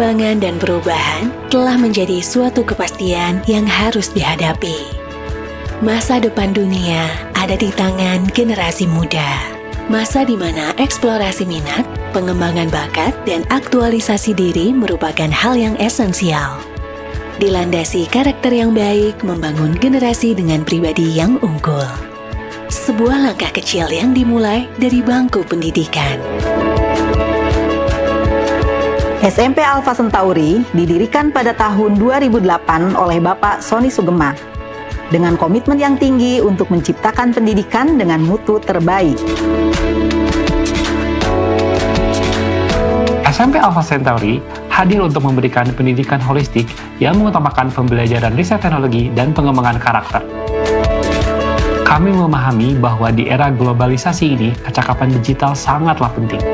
perkembangan dan perubahan telah menjadi suatu kepastian yang harus dihadapi. Masa depan dunia ada di tangan generasi muda. Masa di mana eksplorasi minat, pengembangan bakat, dan aktualisasi diri merupakan hal yang esensial. Dilandasi karakter yang baik membangun generasi dengan pribadi yang unggul. Sebuah langkah kecil yang dimulai dari bangku pendidikan. SMP Alpha Centauri didirikan pada tahun 2008 oleh Bapak Sony Sugema dengan komitmen yang tinggi untuk menciptakan pendidikan dengan mutu terbaik. SMP Alpha Centauri hadir untuk memberikan pendidikan holistik yang mengutamakan pembelajaran riset teknologi dan pengembangan karakter. Kami memahami bahwa di era globalisasi ini, kecakapan digital sangatlah penting.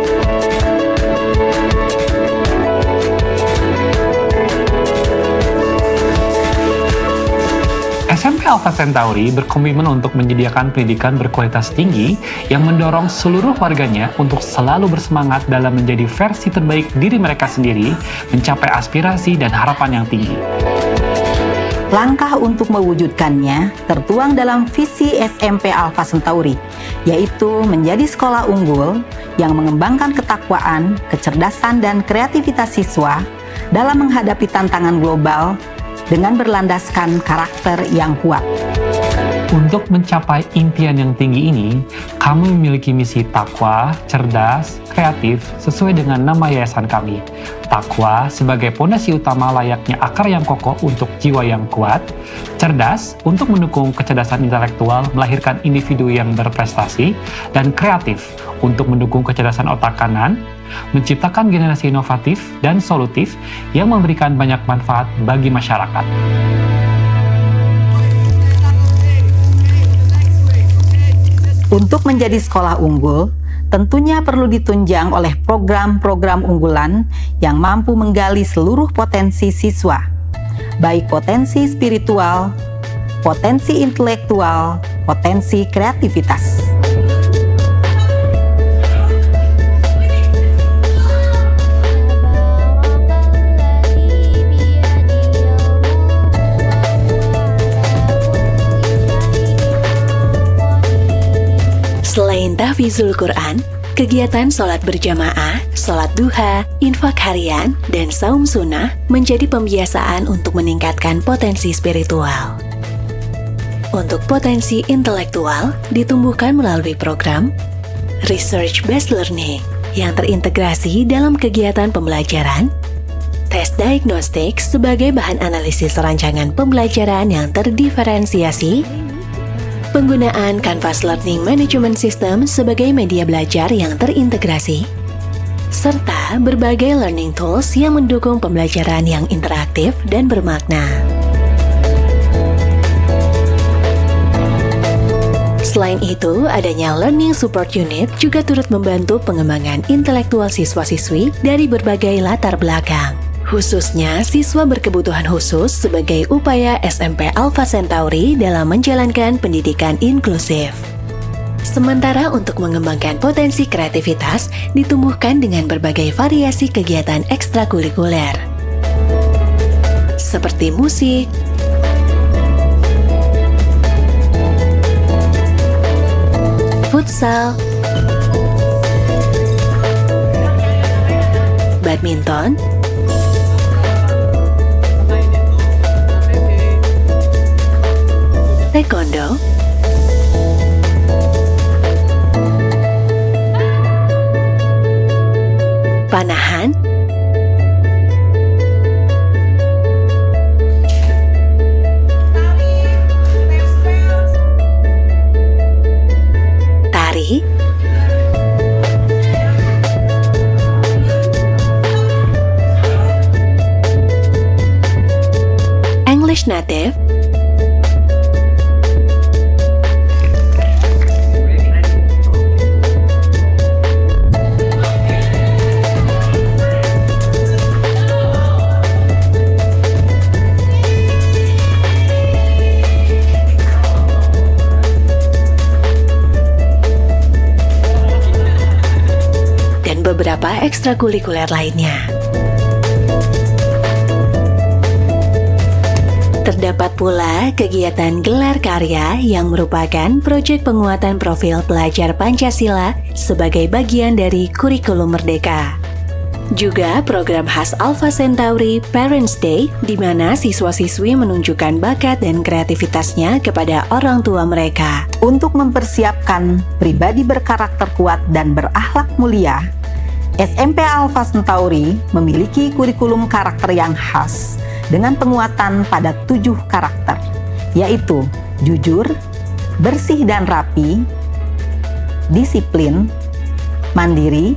SMP Alpha Centauri berkomitmen untuk menyediakan pendidikan berkualitas tinggi yang mendorong seluruh warganya untuk selalu bersemangat dalam menjadi versi terbaik diri mereka sendiri, mencapai aspirasi dan harapan yang tinggi. Langkah untuk mewujudkannya tertuang dalam visi SMP Alpha Centauri, yaitu menjadi sekolah unggul yang mengembangkan ketakwaan, kecerdasan, dan kreativitas siswa dalam menghadapi tantangan global dengan berlandaskan karakter yang kuat. Untuk mencapai impian yang tinggi ini, kami memiliki misi takwa, cerdas, kreatif, sesuai dengan nama yayasan kami. Takwa sebagai pondasi utama layaknya akar yang kokoh untuk jiwa yang kuat, cerdas untuk mendukung kecerdasan intelektual melahirkan individu yang berprestasi, dan kreatif untuk mendukung kecerdasan otak kanan, menciptakan generasi inovatif dan solutif yang memberikan banyak manfaat bagi masyarakat. Untuk menjadi sekolah unggul, tentunya perlu ditunjang oleh program-program unggulan yang mampu menggali seluruh potensi siswa, baik potensi spiritual, potensi intelektual, potensi kreativitas. Selain tahfizul Quran, kegiatan sholat berjamaah, sholat duha, infak harian, dan saum sunnah menjadi pembiasaan untuk meningkatkan potensi spiritual. Untuk potensi intelektual ditumbuhkan melalui program Research-Based Learning yang terintegrasi dalam kegiatan pembelajaran, tes diagnostik sebagai bahan analisis rancangan pembelajaran yang terdiferensiasi, penggunaan Canvas Learning Management System sebagai media belajar yang terintegrasi, serta berbagai learning tools yang mendukung pembelajaran yang interaktif dan bermakna. Selain itu, adanya Learning Support Unit juga turut membantu pengembangan intelektual siswa-siswi dari berbagai latar belakang, khususnya siswa berkebutuhan khusus sebagai upaya SMP Alpha Centauri dalam menjalankan pendidikan inklusif. Sementara untuk mengembangkan potensi kreativitas ditumbuhkan dengan berbagai variasi kegiatan ekstrakurikuler, seperti musik, futsal, badminton, taekwondo, panahan, tari, English Native, dan beberapa ekstrakurikuler lainnya. Terdapat pula kegiatan gelar karya yang merupakan proyek penguatan profil pelajar Pancasila sebagai bagian dari kurikulum Merdeka. Juga program khas Alpha Centauri Parents Day, di mana siswa-siswi menunjukkan bakat dan kreativitasnya kepada orang tua mereka. Untuk mempersiapkan pribadi berkarakter kuat dan berakhlak mulia, SMP Alpha Centauri memiliki kurikulum karakter yang khas dengan penguatan pada 7 karakter, yaitu jujur, bersih dan rapi, disiplin, mandiri,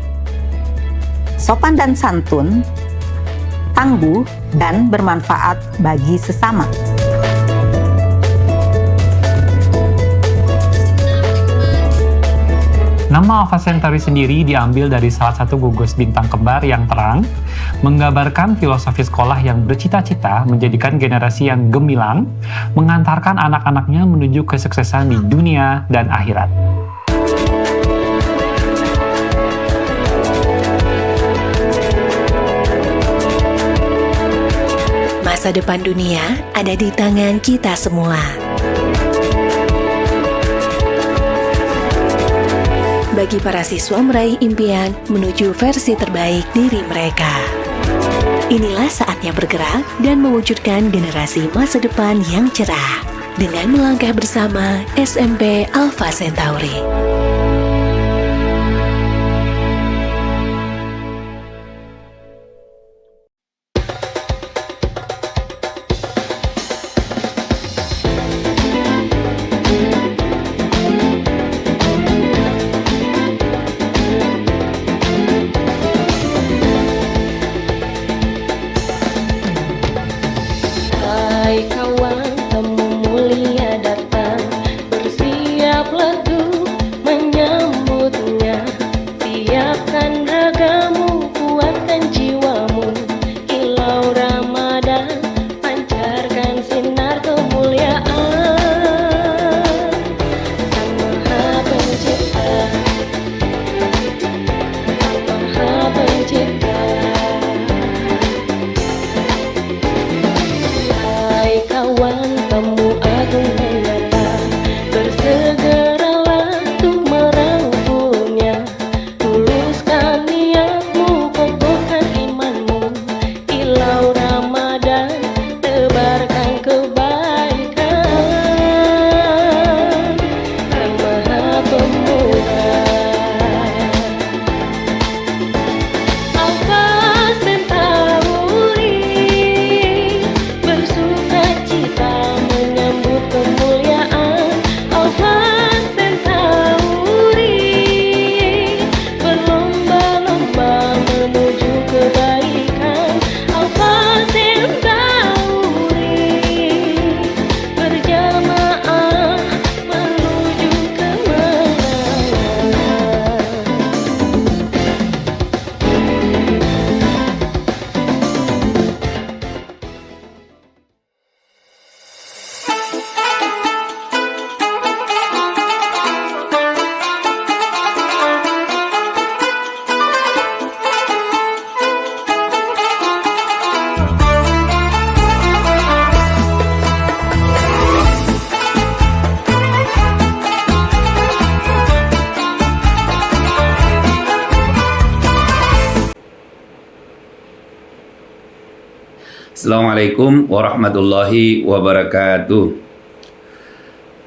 sopan dan santun, tangguh, dan bermanfaat bagi sesama. Nama Alpha Centauri sendiri diambil dari salah satu gugus bintang kembar yang terang, menggambarkan filosofi sekolah yang bercita-cita menjadikan generasi yang gemilang, mengantarkan anak-anaknya menuju kesuksesan di dunia dan akhirat. Masa depan dunia ada di tangan kita semua. Bagi para siswa meraih impian menuju versi terbaik diri mereka. Inilah saatnya bergerak dan mewujudkan generasi masa depan yang cerah dengan melangkah bersama SMP Alpha Centauri. Hai kawan, temu mulia datang, bersiaplah tuh menyambutnya. Siapkan ragamu, kuatkan jiwamu, kilau Ramadan, pancarkan sinar kemuliaan. Sang Maha Pencipta, Sang Maha Pencipta. Hai kawan, temu agung ternyata, bersegeralah tuh merangkulnya. Tuluskan niatmu, kokohkan imanmu, kilau Ramadan, tebarkan kebaikan. Sang Maha Pemuda, Alpha Centauri, bersukacita menyambut kemuliaan. Alpha Centauri, berlomba-lomba menuju kebaikan. Alpha Centauri, berjamaah menuju kemenangan. Assalamualaikum warahmatullahi wabarakatuh.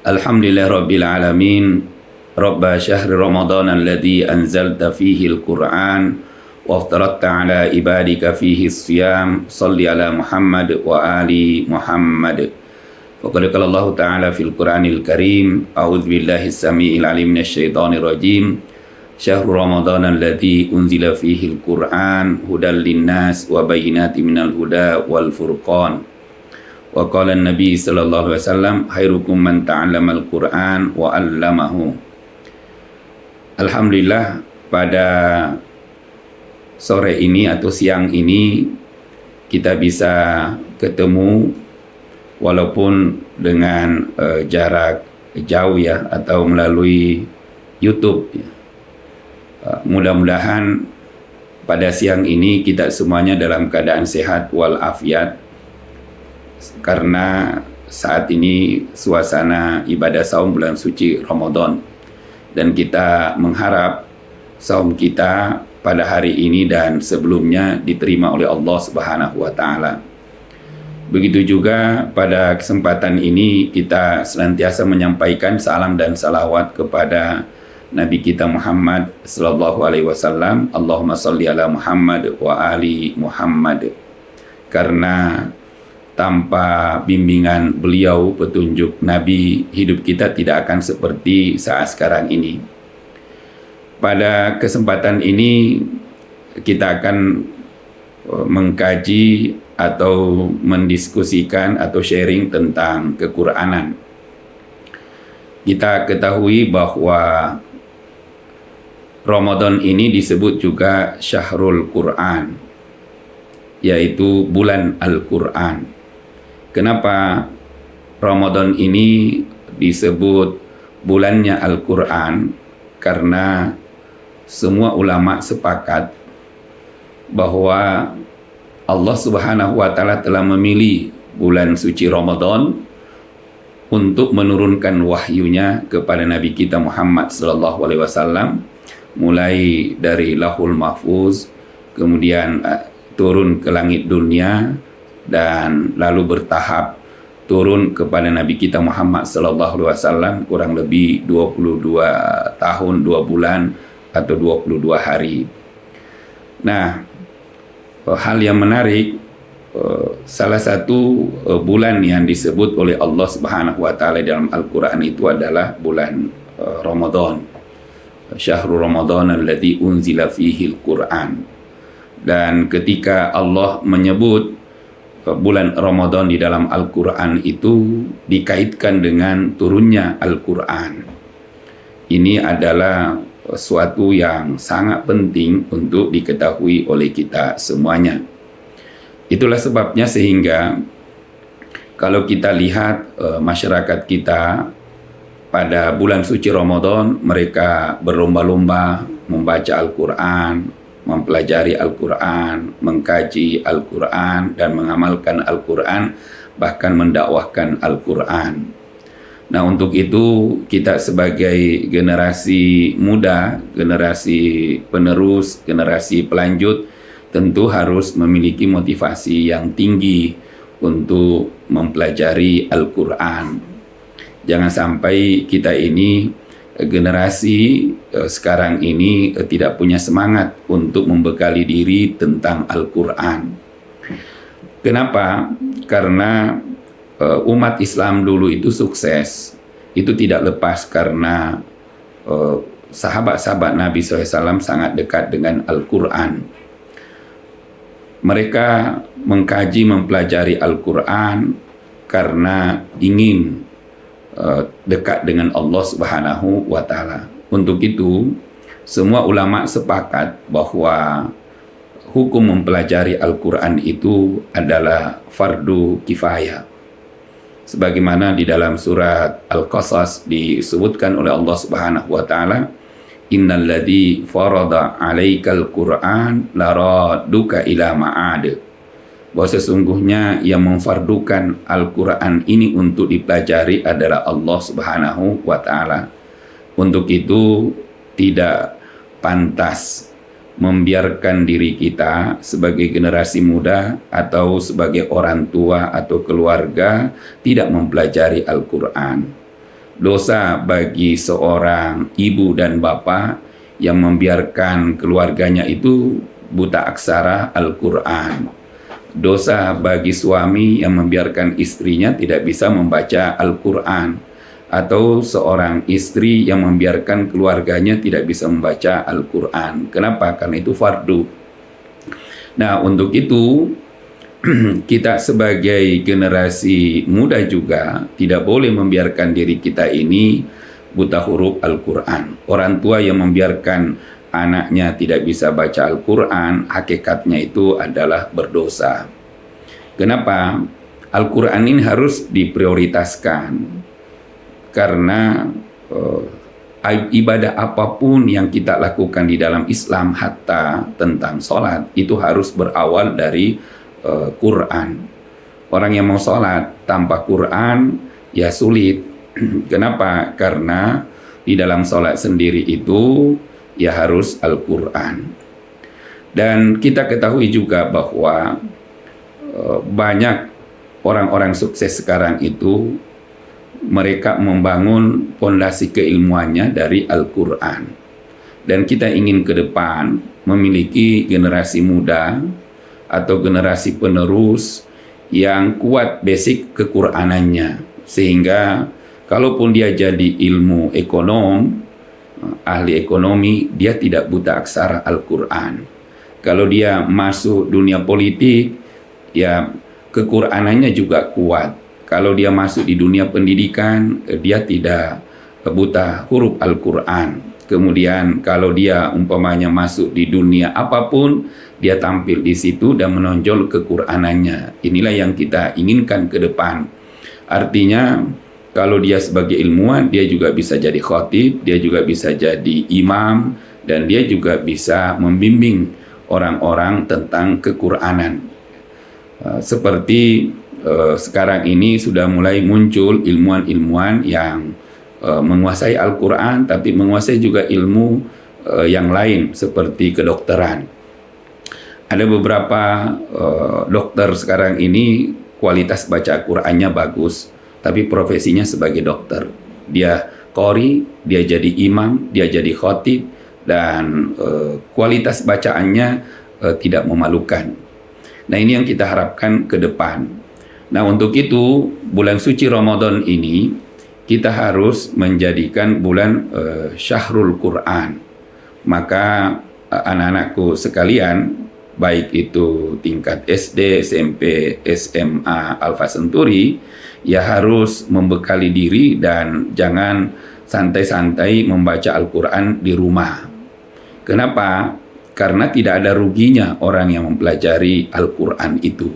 Alhamdulillahirabbil alamin. Rabba syahri Ramadan alladzi anzalta fihi al-Qur'an wa aftarata ala ibadika fihi as-siyam. Shalli ala Muhammad wa ali Muhammad. Faqad qala Allah ta'ala fil Qur'anil Karim, a'udzu billahi as-sami'il 'alim minasy syaithanir rajim. Syahrul Ramadan alladzi unzila fihi al-Qur'an hudal linnas wa bayyinatin minal huda wal furqan. Wa qala an-nabi sallallahu alaihi wasallam, khairukum man ta'allama al-Qur'an wa 'allamahu. Alhamdulillah, pada sore ini atau siang ini kita bisa ketemu walaupun dengan jarak jauh ya, atau melalui YouTube ya. Mudah-mudahan pada siang ini kita semuanya dalam keadaan sehat walafiat, karena saat ini suasana ibadah saum bulan suci Ramadan, dan kita mengharap saum kita pada hari ini dan sebelumnya diterima oleh Allah Subhanahu wa taala. Begitu juga pada kesempatan ini kita senantiasa menyampaikan salam dan salawat kepada Nabi kita Muhammad sallallahu alaihi wasallam. Allahumma shalli ala Muhammad wa ali Muhammad. Karena tanpa bimbingan beliau, petunjuk Nabi, hidup kita tidak akan seperti saat sekarang ini. Pada kesempatan ini kita akan mengkaji atau mendiskusikan atau sharing tentang kequranan. Kita ketahui bahwa Ramadan ini disebut juga Syahrul Quran, yaitu bulan Al-Quran. Kenapa Ramadan ini disebut bulannya Al-Quran? Karena semua ulama sepakat bahwa Allah Subhanahu wa taala telah memilih bulan suci Ramadan untuk menurunkan wahyunya kepada Nabi kita Muhammad sallallahu alaihi wasallam, mulai dari Lauhul Mahfuz, kemudian turun ke langit dunia, dan lalu bertahap turun kepada Nabi kita Muhammad sallallahu alaihi wasallam kurang lebih 22 tahun 2 bulan atau 22 hari. Nah, hal yang menarik, salah satu bulan yang disebut oleh Allah Subhanahu wa taala dalam Al-Qur'an itu adalah bulan Ramadan. Syahrul Ramadan alladzi unzila fihi al-Qur'an. Dan ketika Allah menyebut bulan Ramadan di dalam Al-Qur'an itu dikaitkan dengan turunnya Al-Qur'an. Ini adalah suatu yang sangat penting untuk diketahui oleh kita semuanya. Itulah sebabnya sehingga kalau kita lihat masyarakat kita pada bulan suci Ramadan, mereka berlomba-lomba membaca Al-Quran, mempelajari Al-Quran, mengkaji Al-Quran, dan mengamalkan Al-Quran, bahkan mendakwahkan Al-Quran. Nah, untuk itu kita sebagai generasi muda, generasi penerus, generasi pelanjut, tentu harus memiliki motivasi yang tinggi untuk mempelajari Al-Quran. Jangan sampai kita ini, generasi sekarang ini tidak punya semangat untuk membekali diri tentang Al-Quran. Kenapa? Karena umat Islam dulu itu sukses, itu tidak lepas karena sahabat-sahabat Nabi SAW sangat dekat dengan Al-Quran. Mereka mengkaji, mempelajari Al-Quran karena ingin dekat dengan Allah Subhanahu wa taala. Untuk itu, semua ulama sepakat bahwa hukum mempelajari Al-Quran itu adalah fardu kifayah. Sebagaimana di dalam surat Al-Qasas disebutkan oleh Allah Subhanahu wa taala, innal ladzi farada 'alaikal Qur'an laraduka ila ma'ad. Bahwa sesungguhnya yang memfardukan Al-Quran ini untuk dipelajari adalah Allah Subhanahu wa taala. Untuk itu tidak pantas membiarkan diri kita sebagai generasi muda atau sebagai orang tua atau keluarga tidak mempelajari Al-Quran. Dosa bagi seorang ibu dan bapak yang membiarkan keluarganya itu buta aksara Al-Quran. Dosa bagi suami yang membiarkan istrinya tidak bisa membaca Al-Quran, atau seorang istri yang membiarkan keluarganya tidak bisa membaca Al-Quran. Kenapa? Karena itu fardu. Nah, untuk itu kita sebagai generasi muda juga tidak boleh membiarkan diri kita ini buta huruf Al-Quran. Orang tua yang membiarkan anaknya tidak bisa baca Al-Quran, hakikatnya itu adalah berdosa. Kenapa? Al-Quran ini harus diprioritaskan. Karena ibadah apapun yang kita lakukan di dalam Islam, hatta tentang sholat, itu harus berawal dari Quran. Orang yang mau sholat tanpa Quran ya sulit. Kenapa? Karena di dalam sholat sendiri itu ya harus Al-Quran. Dan kita ketahui juga bahwa banyak orang-orang sukses sekarang itu mereka membangun fondasi keilmuannya dari Al-Quran. Dan kita ingin ke depan memiliki generasi muda atau generasi penerus yang kuat basic kequranannya, sehingga kalaupun dia jadi ilmu ekonom, ahli ekonomi, dia tidak buta aksara Al-Quran. Kalau dia masuk dunia politik, ya kequranannya juga kuat. Kalau dia masuk di dunia pendidikan, dia tidak buta huruf Al-Quran. Kemudian kalau dia umpamanya masuk di dunia apapun, dia tampil di situ dan menonjol kequranannya. Inilah yang kita inginkan ke depan. Artinya kalau dia sebagai ilmuwan, dia juga bisa jadi khatib, dia juga bisa jadi imam, dan dia juga bisa membimbing orang-orang tentang kequranan. Seperti sekarang ini sudah mulai muncul ilmuwan-ilmuwan yang menguasai Al-Quran, tapi menguasai juga ilmu yang lain seperti kedokteran. Ada beberapa dokter sekarang ini kualitas baca Qurannya bagus, tapi profesinya sebagai dokter. Dia qori, dia jadi imam, dia jadi khatib, dan kualitas bacaannya tidak memalukan. Nah, ini yang kita harapkan ke depan. Nah, untuk itu bulan suci Ramadan ini kita harus menjadikan bulan Syahrul Quran. Maka anak-anakku sekalian, baik itu tingkat SD, SMP, SMA, Alfa Senturi, ya harus membekali diri dan jangan santai-santai membaca Al-Quran di rumah. Kenapa? Karena tidak ada ruginya orang yang mempelajari Al-Quran itu.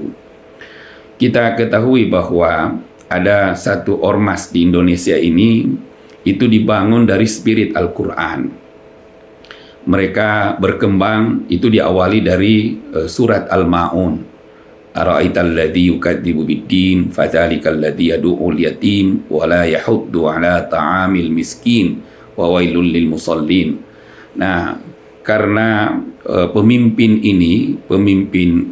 Kita ketahui bahwa ada satu ormas di Indonesia ini, itu dibangun dari spirit Al-Quran. Mereka berkembang, itu diawali dari surat Al-Ma'un. Ara'aital ladzi yukadzibu biddin, fadzalikal ladzi yad'ul yatim, wa la yahuddu ala ta'amil miskin, wa wailul lil musallin. Nah, karena pemimpin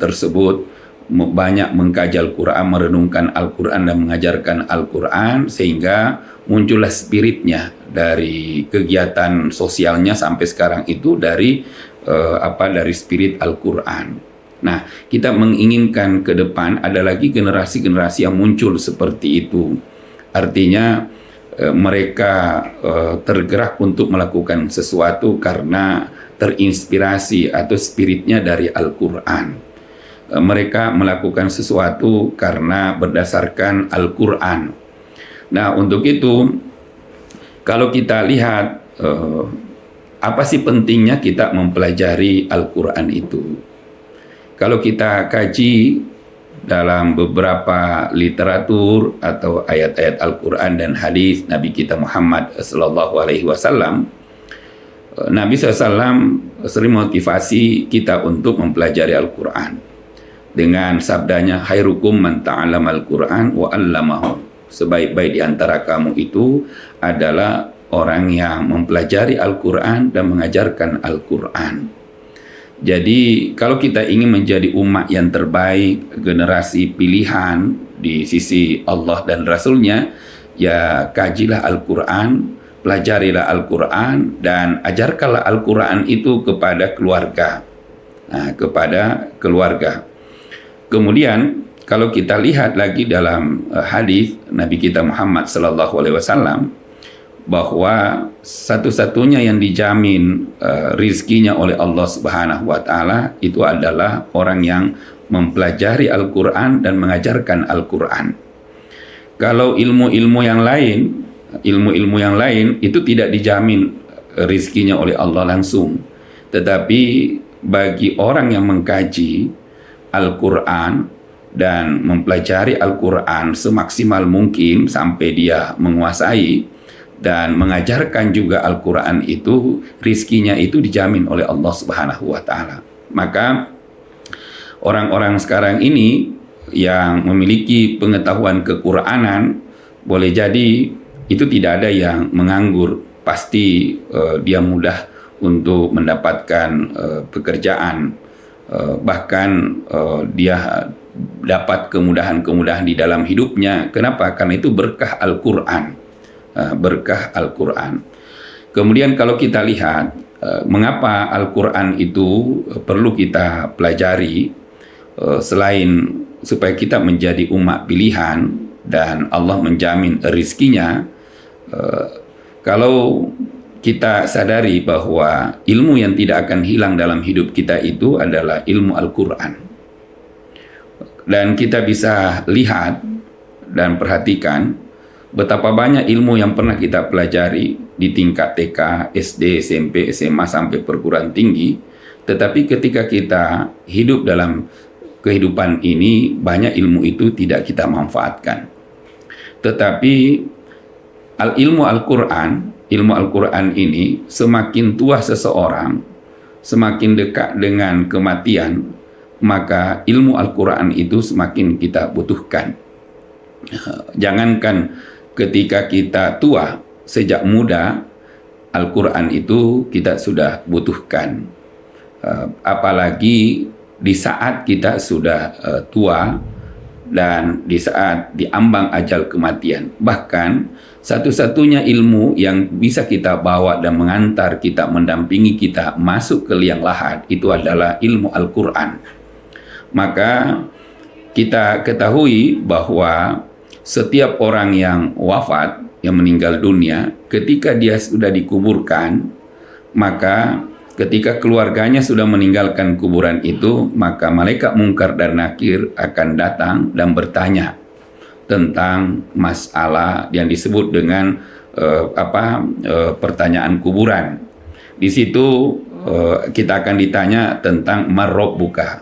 tersebut banyak mengkaji Al-Quran, merenungkan Al-Quran dan mengajarkan Al-Quran, sehingga muncullah spiritnya dari kegiatan sosialnya sampai sekarang itu dari dari spirit Al-Quran. Nah, kita menginginkan ke depan ada lagi generasi-generasi yang muncul seperti itu. Artinya mereka tergerak untuk melakukan sesuatu karena terinspirasi atau spiritnya dari Al-Quran. Mereka melakukan sesuatu karena berdasarkan Al-Quran. Nah, untuk itu, kalau kita lihat apa sih pentingnya kita mempelajari Al-Quran itu? Kalau kita kaji dalam beberapa literatur atau ayat-ayat Al-Quran dan hadis Nabi kita Muhammad SAW, Nabi SAW sering motivasi kita untuk mempelajari Al-Quran dengan sabdanya, khairukum man ta'allama al-Quran wa 'allamahu. Sebaik-baik di antara kamu itu adalah orang yang mempelajari Al-Quran dan mengajarkan Al-Quran. Jadi kalau kita ingin menjadi umat yang terbaik, generasi pilihan di sisi Allah dan Rasulnya, ya kajilah Al-Quran, pelajarilah Al-Quran, dan ajarkanlah Al-Quran itu kepada keluarga. Kemudian kalau kita lihat lagi dalam hadis Nabi kita Muhammad SAW, bahwa satu-satunya yang dijamin rizkinya oleh Allah Subhanahu wa Ta'ala itu adalah orang yang mempelajari Al-Quran dan mengajarkan Al-Quran. Kalau ilmu-ilmu yang lain itu tidak dijamin rizkinya oleh Allah langsung, tetapi bagi orang yang mengkaji Al-Quran dan mempelajari Al-Quran semaksimal mungkin sampai dia menguasai dan mengajarkan juga Al-Quran itu, rizkinya itu dijamin oleh Allah Subhanahu wa Ta'ala. Maka orang-orang sekarang ini yang memiliki pengetahuan Quranan, boleh jadi itu tidak ada yang menganggur, pasti dia mudah untuk mendapatkan pekerjaan, bahkan dia dapat kemudahan-kemudahan di dalam hidupnya. Kenapa? Karena itu berkah Al-Quran, berkah Al-Quran. Kemudian kalau kita lihat mengapa Al-Quran itu perlu kita pelajari, selain supaya kita menjadi umat pilihan dan Allah menjamin rizkinya, kalau kita sadari bahwa ilmu yang tidak akan hilang dalam hidup kita itu adalah ilmu Al-Quran. Dan kita bisa lihat dan perhatikan betapa banyak ilmu yang pernah kita pelajari di tingkat TK, SD, SMP, SMA sampai perguruan tinggi, tetapi ketika kita hidup dalam kehidupan ini, banyak ilmu itu tidak kita manfaatkan. Tetapi ilmu Al-Quran ini, semakin tua seseorang, semakin dekat dengan kematian, maka ilmu Al-Quran itu semakin kita butuhkan. Jangankan ketika kita tua, sejak muda, Al-Quran itu kita sudah butuhkan. Apalagi di saat kita sudah tua dan di saat diambang ajal kematian. Bahkan satu-satunya ilmu yang bisa kita bawa dan mengantar kita, mendampingi kita masuk ke liang lahat itu adalah ilmu Al-Quran. Maka kita ketahui bahwa setiap orang yang wafat, yang meninggal dunia, ketika dia sudah dikuburkan, maka ketika keluarganya sudah meninggalkan kuburan itu, maka malaikat Munkar dan Nakir akan datang dan bertanya tentang masalah yang disebut dengan pertanyaan kuburan. Di situ kita akan ditanya tentang Marrabbuka,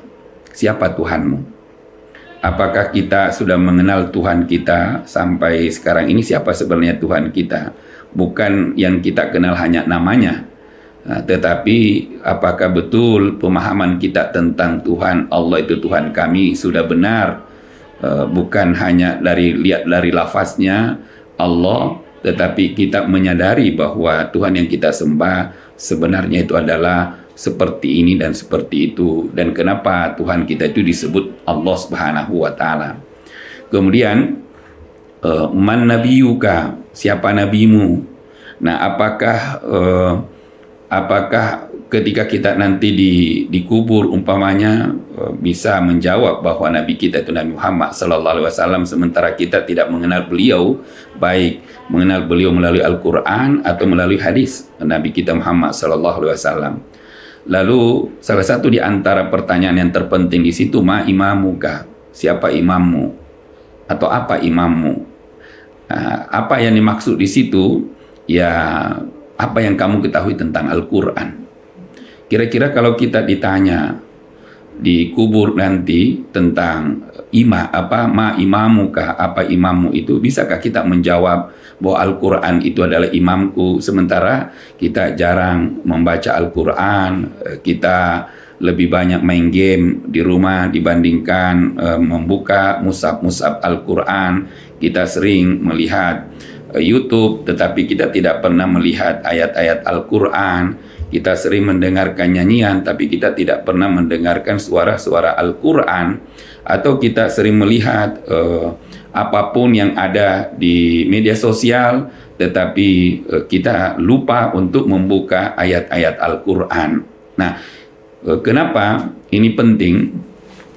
siapa Tuhanmu? Apakah kita sudah mengenal Tuhan kita sampai sekarang ini? Siapa sebenarnya Tuhan kita? Bukan yang kita kenal hanya namanya, tetapi apakah betul pemahaman kita tentang Tuhan Allah itu Tuhan kami sudah benar, bukan hanya lihat dari lafaznya Allah, tetapi kita menyadari bahwa Tuhan yang kita sembah sebenarnya itu adalah seperti ini dan seperti itu, dan kenapa Tuhan kita itu disebut Allah Subhanahu wa Ta'ala. Kemudian man nabiyuka, siapa nabimu? Nah, apakah ketika kita nanti dikubur umpamanya bisa menjawab bahwa nabi kita itu Nabi Muhammad sallallahu alaihi wasallam, sementara kita tidak mengenal beliau, baik mengenal beliau melalui Al-Qur'an atau melalui hadis Nabi kita Muhammad sallallahu alaihi wasallam. Lalu salah satu di antara pertanyaan yang terpenting di situ, ma imamuka, siapa imammu atau apa imammu? Apa yang dimaksud di situ? Ya, apa yang kamu ketahui tentang Al-Quran? Kira-kira kalau kita ditanya di kubur nanti tentang ma imamuka, apa imammu itu, bisakah kita menjawab bahwa Al-Quran itu adalah imamku, sementara kita jarang membaca Al-Quran, kita lebih banyak main game di rumah dibandingkan membuka mushaf Al-Quran. Kita sering melihat YouTube, tetapi kita tidak pernah melihat ayat-ayat Al-Quran. Kita sering mendengarkan nyanyian, tapi kita tidak pernah mendengarkan suara-suara Al-Quran. Atau kita sering melihat apapun yang ada di media sosial, tetapi kita lupa untuk membuka ayat-ayat Al-Quran. Nah, kenapa ini penting?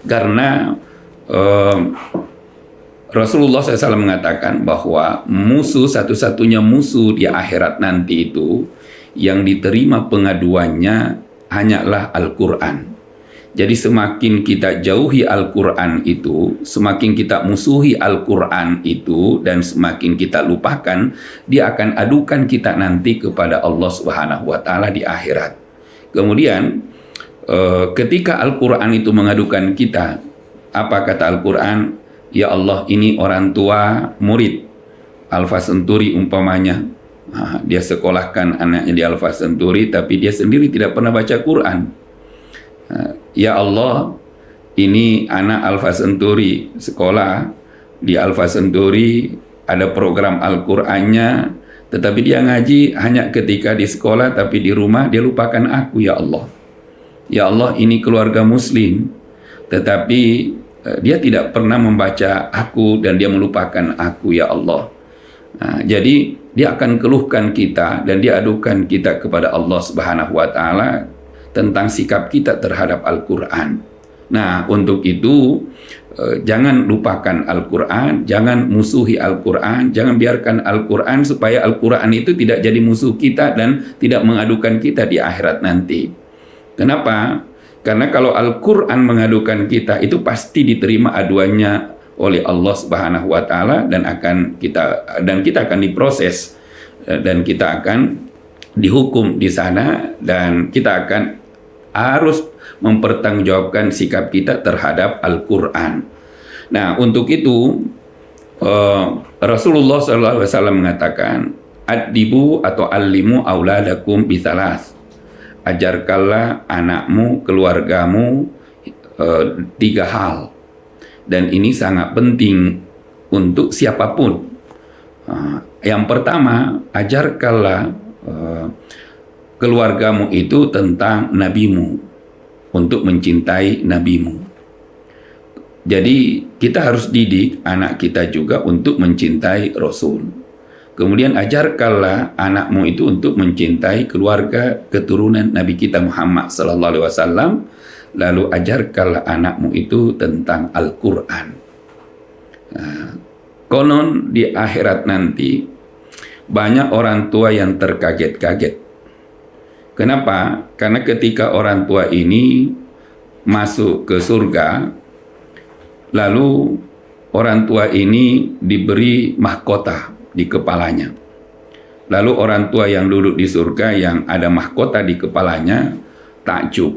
Karena Rasulullah SAW mengatakan bahwa satu-satunya musuh di akhirat nanti itu yang diterima pengaduannya hanyalah Al-Quran. Jadi semakin kita jauhi Al-Quran itu, semakin kita musuhi Al-Quran itu, dan semakin kita lupakan, dia akan adukan kita nanti kepada Allah Subhanahu wa Ta'ala di akhirat. Kemudian ketika Al-Quran itu mengadukan kita, apa kata Al-Quran? Ya Allah, ini orang tua murid Alfa Centauri umpamanya, dia sekolahkan anaknya di Alfa Centauri, tapi dia sendiri tidak pernah baca Quran. Ya Allah, ini anak Alfa Centauri sekolah di Alfa Centauri, ada program Al-Qur'annya, tetapi dia ngaji hanya ketika di sekolah, tapi di rumah dia lupakan aku, ya Allah. Ya Allah, ini keluarga muslim, tetapi dia tidak pernah membaca aku dan dia melupakan aku, ya Allah. Nah, jadi dia akan keluhkan kita dan dia adukan kita kepada Allah Subhanahu wa taala tentang sikap kita terhadap Al-Qur'an. Nah, untuk itu jangan lupakan Al-Qur'an, jangan musuhi Al-Qur'an, jangan biarkan Al-Qur'an supaya Al-Qur'an itu tidak jadi musuh kita dan tidak mengadukan kita di akhirat nanti. Kenapa? Karena kalau Al-Qur'an mengadukan kita, itu pasti diterima aduannya oleh Allah Subhanahu wa taala dan kita akan diproses dan kita akan dihukum di sana dan kita akan harus mempertanggungjawabkan sikap kita terhadap Al-Qur'an. Nah, untuk itu Rasulullah SAW mengatakan, "Adibu atau alimu auladakum bisalas." Ajarkanlah anakmu, keluargamu 3 hal. Dan ini sangat penting untuk siapapun. Yang pertama, ajarkanlah keluargamu itu tentang nabimu, untuk mencintai nabimu. Jadi kita harus didik anak kita juga untuk mencintai Rasul. Kemudian ajarkanlah anakmu itu untuk mencintai keluarga keturunan Nabi kita Muhammad sallallahu alaihi wasallam. Lalu ajarkanlah anakmu itu tentang Al-Qur'an. Nah, konon di akhirat nanti banyak orang tua yang terkaget-kaget. Kenapa? Karena ketika orang tua ini masuk ke surga, lalu orang tua ini diberi mahkota di kepalanya. Lalu orang tua yang duduk di surga yang ada mahkota di kepalanya takjub.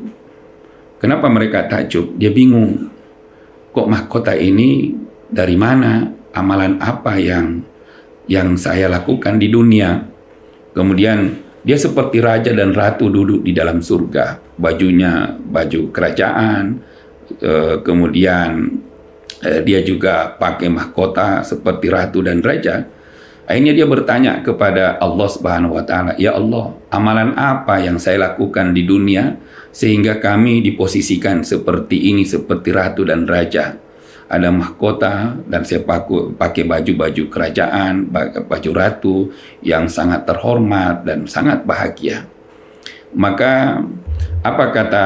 Kenapa mereka takjub? Dia bingung. Kok mahkota ini dari mana? Amalan apa yang saya lakukan di dunia? Kemudian dia seperti raja dan ratu duduk di dalam surga. Bajunya baju kerajaan. Kemudian dia juga pakai mahkota seperti ratu dan raja. Akhirnya dia bertanya kepada Allah Subhanahu wa taala, "Ya Allah, amalan apa yang saya lakukan di dunia sehingga kami diposisikan seperti ini, seperti ratu dan raja? Ada mahkota dan saya pakai baju-baju kerajaan, baju ratu yang sangat terhormat dan sangat bahagia." Maka apa kata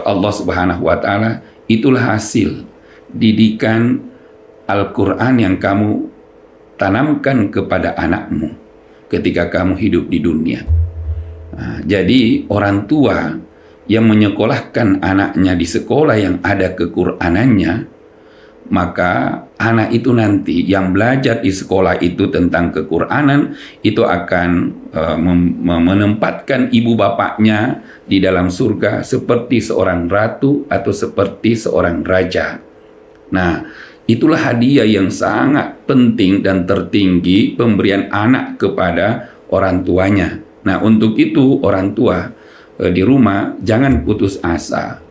Allah Subhanahu wa taala? Itulah hasil didikan Al-Qur'an yang kamu tanamkan kepada anakmu ketika kamu hidup di dunia. Nah, jadi orang tua yang menyekolahkan anaknya di sekolah yang ada kequr'anannya, maka anak itu nanti yang belajar di sekolah itu tentang kequr'anan itu akan menempatkan ibu bapaknya di dalam surga seperti seorang ratu atau seperti seorang raja. Nah, itulah hadiah yang sangat penting dan tertinggi pemberian anak kepada orang tuanya. Nah, untuk itu orang tua di rumah jangan putus asa,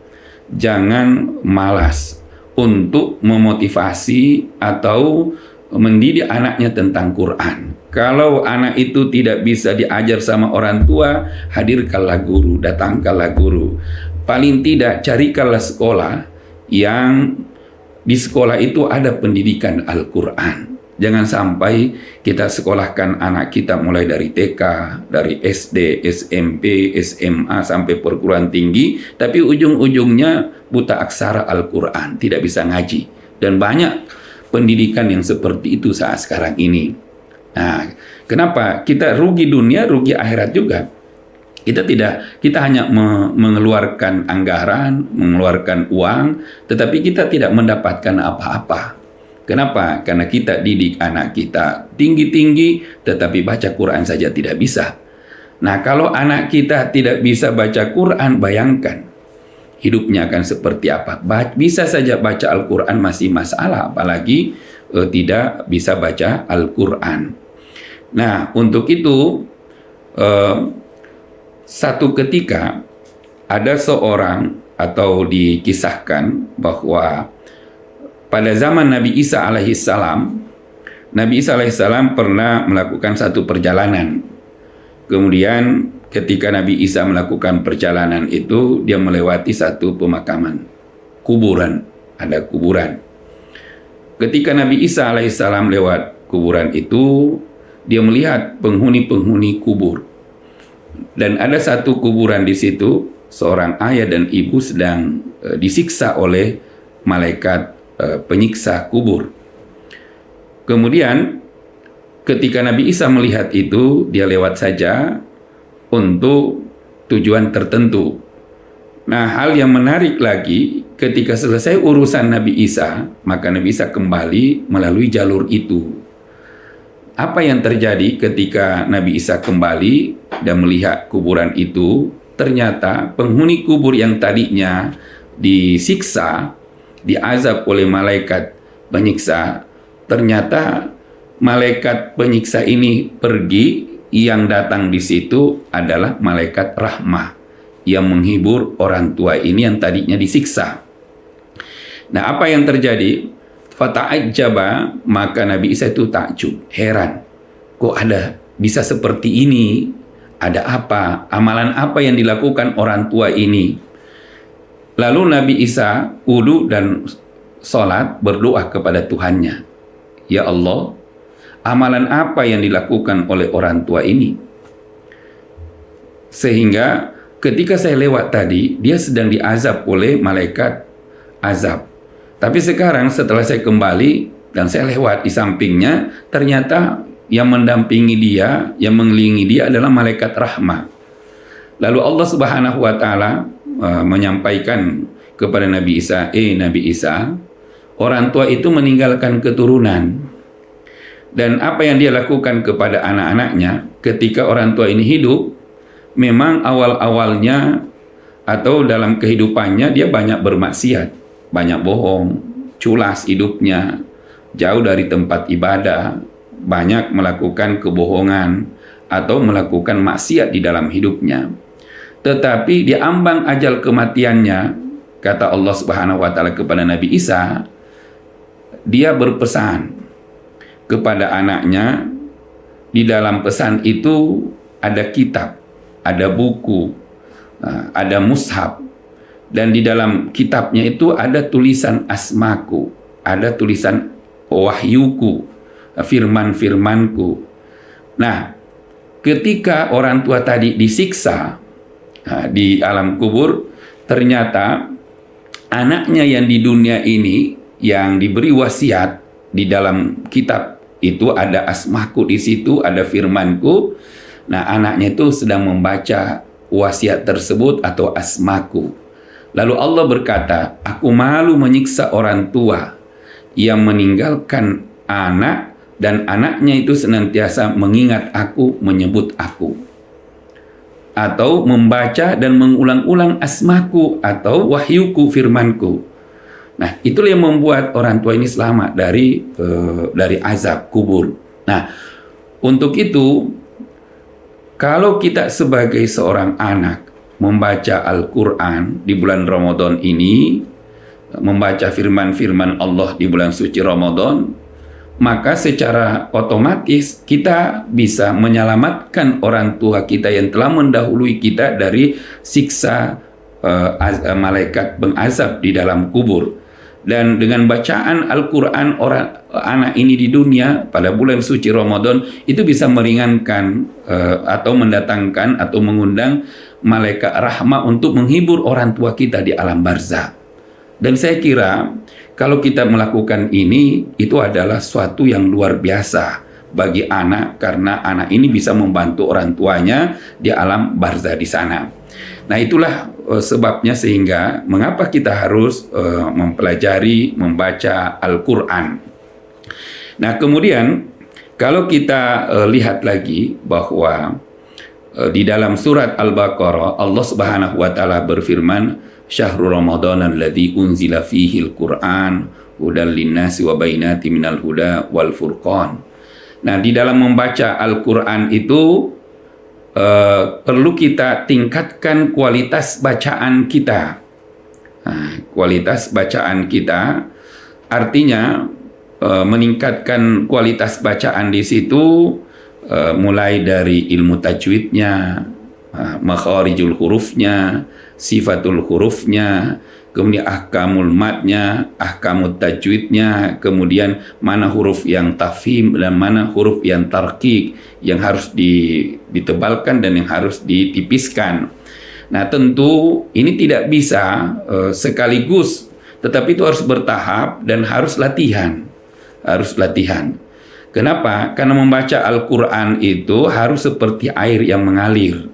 jangan malas untuk memotivasi atau mendidik anaknya tentang Quran. Kalau anak itu tidak bisa diajar sama orang tua, hadirkanlah guru, datangkanlah guru. Paling tidak carikanlah sekolah yang di sekolah itu ada pendidikan Al-Quran. Jangan sampai kita sekolahkan anak kita mulai dari TK, dari SD, SMP, SMA, sampai perguruan tinggi, tapi ujung-ujungnya buta aksara Al-Quran, tidak bisa ngaji. Dan banyak pendidikan yang seperti itu saat sekarang ini. Nah, kenapa? Kita rugi dunia, rugi akhirat juga. Kita hanya mengeluarkan anggaran, mengeluarkan uang, tetapi kita tidak mendapatkan apa-apa. Kenapa? Karena kita didik anak kita tinggi-tinggi, tetapi baca Quran saja tidak bisa. Nah, kalau anak kita tidak bisa baca Quran, bayangkan hidupnya akan seperti apa. Bisa saja baca Al-Quran masih masalah, apalagi tidak bisa baca Al-Quran. Nah, untuk itu satu ketika ada seorang atau dikisahkan bahwa pada zaman Nabi Isa alaihissalam, Nabi Isa alaihissalam pernah melakukan satu perjalanan. Kemudian ketika Nabi Isa melakukan perjalanan itu, dia melewati satu pemakaman, kuburan, ada kuburan. Ketika Nabi Isa alaihissalam lewat kuburan itu, dia melihat penghuni-penghuni kubur. Dan ada satu kuburan di situ, seorang ayah dan ibu sedang disiksa oleh malaikat penyiksa kubur. Kemudian ketika Nabi Isa melihat itu, dia lewat saja untuk tujuan tertentu. Nah, hal yang menarik lagi, ketika selesai urusan Nabi Isa, maka Nabi Isa kembali melalui jalur itu. Apa yang terjadi ketika Nabi Isa kembali dan melihat kuburan itu? Ternyata penghuni kubur yang tadinya disiksa, diazab oleh malaikat penyiksa, ternyata malaikat penyiksa ini pergi, yang datang di situ adalah malaikat rahmah yang menghibur orang tua ini yang tadinya disiksa. Nah, apa yang terjadi? Fata'ajjaba, maka Nabi Isa itu takjub, heran. Kok ada bisa seperti ini? Ada apa? Amalan apa yang dilakukan orang tua ini? Lalu Nabi Isa wudu dan sholat, berdoa kepada Tuhannya. Ya Allah, amalan apa yang dilakukan oleh orang tua ini? Sehingga ketika saya lewat tadi, dia sedang diazab oleh malaikat azab. Tapi sekarang setelah saya kembali dan saya lewat di sampingnya, ternyata yang mendampingi dia, yang mengelilingi dia adalah malaikat rahmah. Lalu Allah Subhanahu wa taala menyampaikan kepada Nabi Isa, Nabi Isa, orang tua itu meninggalkan keturunan. Dan apa yang dia lakukan kepada anak-anaknya ketika orang tua ini hidup, memang awal-awalnya atau dalam kehidupannya dia banyak bermaksiat, banyak bohong, culas hidupnya, jauh dari tempat ibadah, banyak melakukan kebohongan atau melakukan maksiat di dalam hidupnya. Tetapi di ambang ajal kematiannya, kata Allah Subhanahu wa taala kepada Nabi Isa, dia berpesan kepada anaknya. Di dalam pesan itu ada kitab, ada buku, ada mushaf, dan di dalam kitabnya itu ada tulisan asmaku, ada tulisan wahyuku, firman-firmanku. Nah, ketika orang tua tadi disiksa di alam kubur, ternyata anaknya yang di dunia ini yang diberi wasiat, di dalam kitab itu ada asmaku, di situ ada firmanku. Nah, anaknya itu sedang membaca wasiat tersebut atau asmaku. Lalu Allah berkata, aku malu menyiksa orang tua yang meninggalkan anak dan anaknya itu senantiasa mengingat aku, menyebut aku, atau membaca dan mengulang-ulang asmaku atau wahyuku, firmanku. Nah, itulah yang membuat orang tua ini selamat dari azab kubur. Nah, untuk itu, kalau kita sebagai seorang anak membaca Al-Quran di bulan Ramadan ini, membaca firman-firman Allah di bulan suci Ramadan, maka secara otomatis kita bisa menyelamatkan orang tua kita yang telah mendahului kita dari siksa malaikat pengazab di dalam kubur. Dan dengan bacaan Al-Quran anak ini di dunia pada bulan suci Ramadan itu bisa meringankan atau mendatangkan atau mengundang malaikat rahmah untuk menghibur orang tua kita di alam barzakh. Dan saya kira kalau kita melakukan ini, itu adalah suatu yang luar biasa bagi anak, karena anak ini bisa membantu orang tuanya di alam barzakh di sana. Nah, itulah sebabnya sehingga mengapa kita harus mempelajari, membaca Al-Quran. Nah, kemudian kalau kita lihat lagi bahwa di dalam surat Al-Baqarah Allah Subhanahu wa taala berfirman, "Syahrul Ramadan alladzi unzila fihi al-Qur'an hudal linnasi wa bainati minal huda wal furqan." Nah, di dalam membaca Al-Qur'an itu perlu kita tingkatkan kualitas bacaan kita. Kualitas bacaan kita artinya meningkatkan kualitas bacaan di situ mulai dari ilmu tajwidnya, makharijul hurufnya, sifatul hurufnya, kemudian ahkamul matnya, ahkamut tajwidnya, kemudian mana huruf yang tafhim dan mana huruf yang tarqiq, yang harus ditebalkan dan yang harus ditipiskan. Nah, tentu ini tidak bisa sekaligus, tetapi itu harus bertahap dan harus latihan. Harus latihan. Kenapa? Karena membaca Al-Quran itu harus seperti air yang mengalir.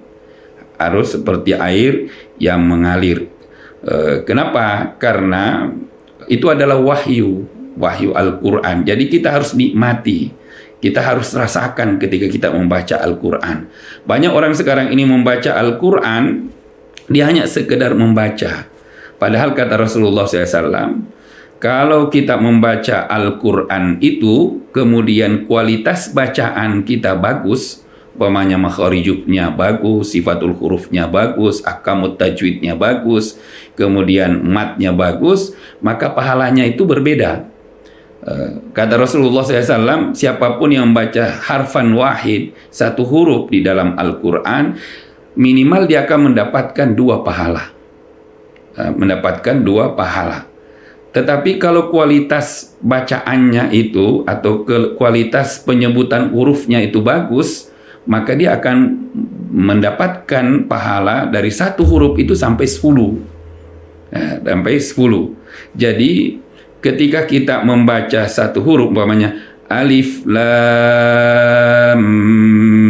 Harus seperti air yang mengalir. Kenapa? Karena itu adalah wahyu Al-Quran. Jadi kita harus nikmati. Kita harus rasakan ketika kita membaca Al-Quran. Banyak orang sekarang ini membaca Al-Quran, dia hanya sekedar membaca. Padahal kata Rasulullah SAW, kalau kita membaca Al-Quran itu, kemudian kualitas bacaan kita bagus, umpamanya makharijnya bagus, sifatul hurufnya bagus, ahkamut tajwidnya bagus, kemudian matnya bagus, maka pahalanya itu berbeda. Kata Rasulullah SAW, siapapun yang membaca harfan wahid, satu huruf di dalam Al-Quran, minimal dia akan mendapatkan 2 pahala. Mendapatkan 2 pahala. Tetapi kalau kualitas bacaannya itu atau kualitas penyebutan hurufnya itu bagus, maka dia akan mendapatkan pahala dari 1 huruf itu sampai 10. Sampai 10. Jadi ketika kita membaca 1 huruf, umpamanya alif lam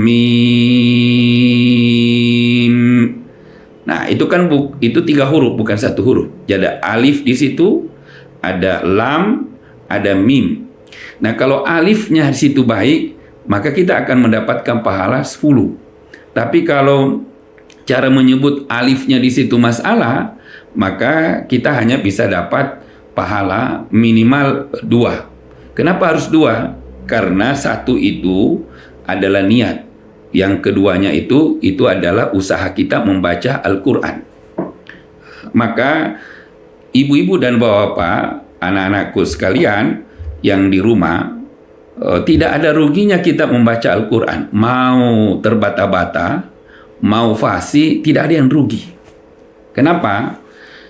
mim. Nah, itu kan itu 3 huruf, bukan 1 huruf. Jadi ada alif di situ, ada lam, ada mim. Nah, kalau alifnya di situ baik, maka kita akan mendapatkan pahala 10. Tapi kalau cara menyebut alifnya di situ masalah, maka kita hanya bisa dapat pahala minimal 2. Kenapa harus 2? Karena 1 itu adalah niat. Yang keduanya itu adalah usaha kita membaca Al-Quran. Maka ibu-ibu dan bapak-bapak, anak-anakku sekalian yang di rumah, tidak ada ruginya kita membaca Al-Quran. Mau terbata-bata, mau fasih, tidak ada yang rugi. Kenapa?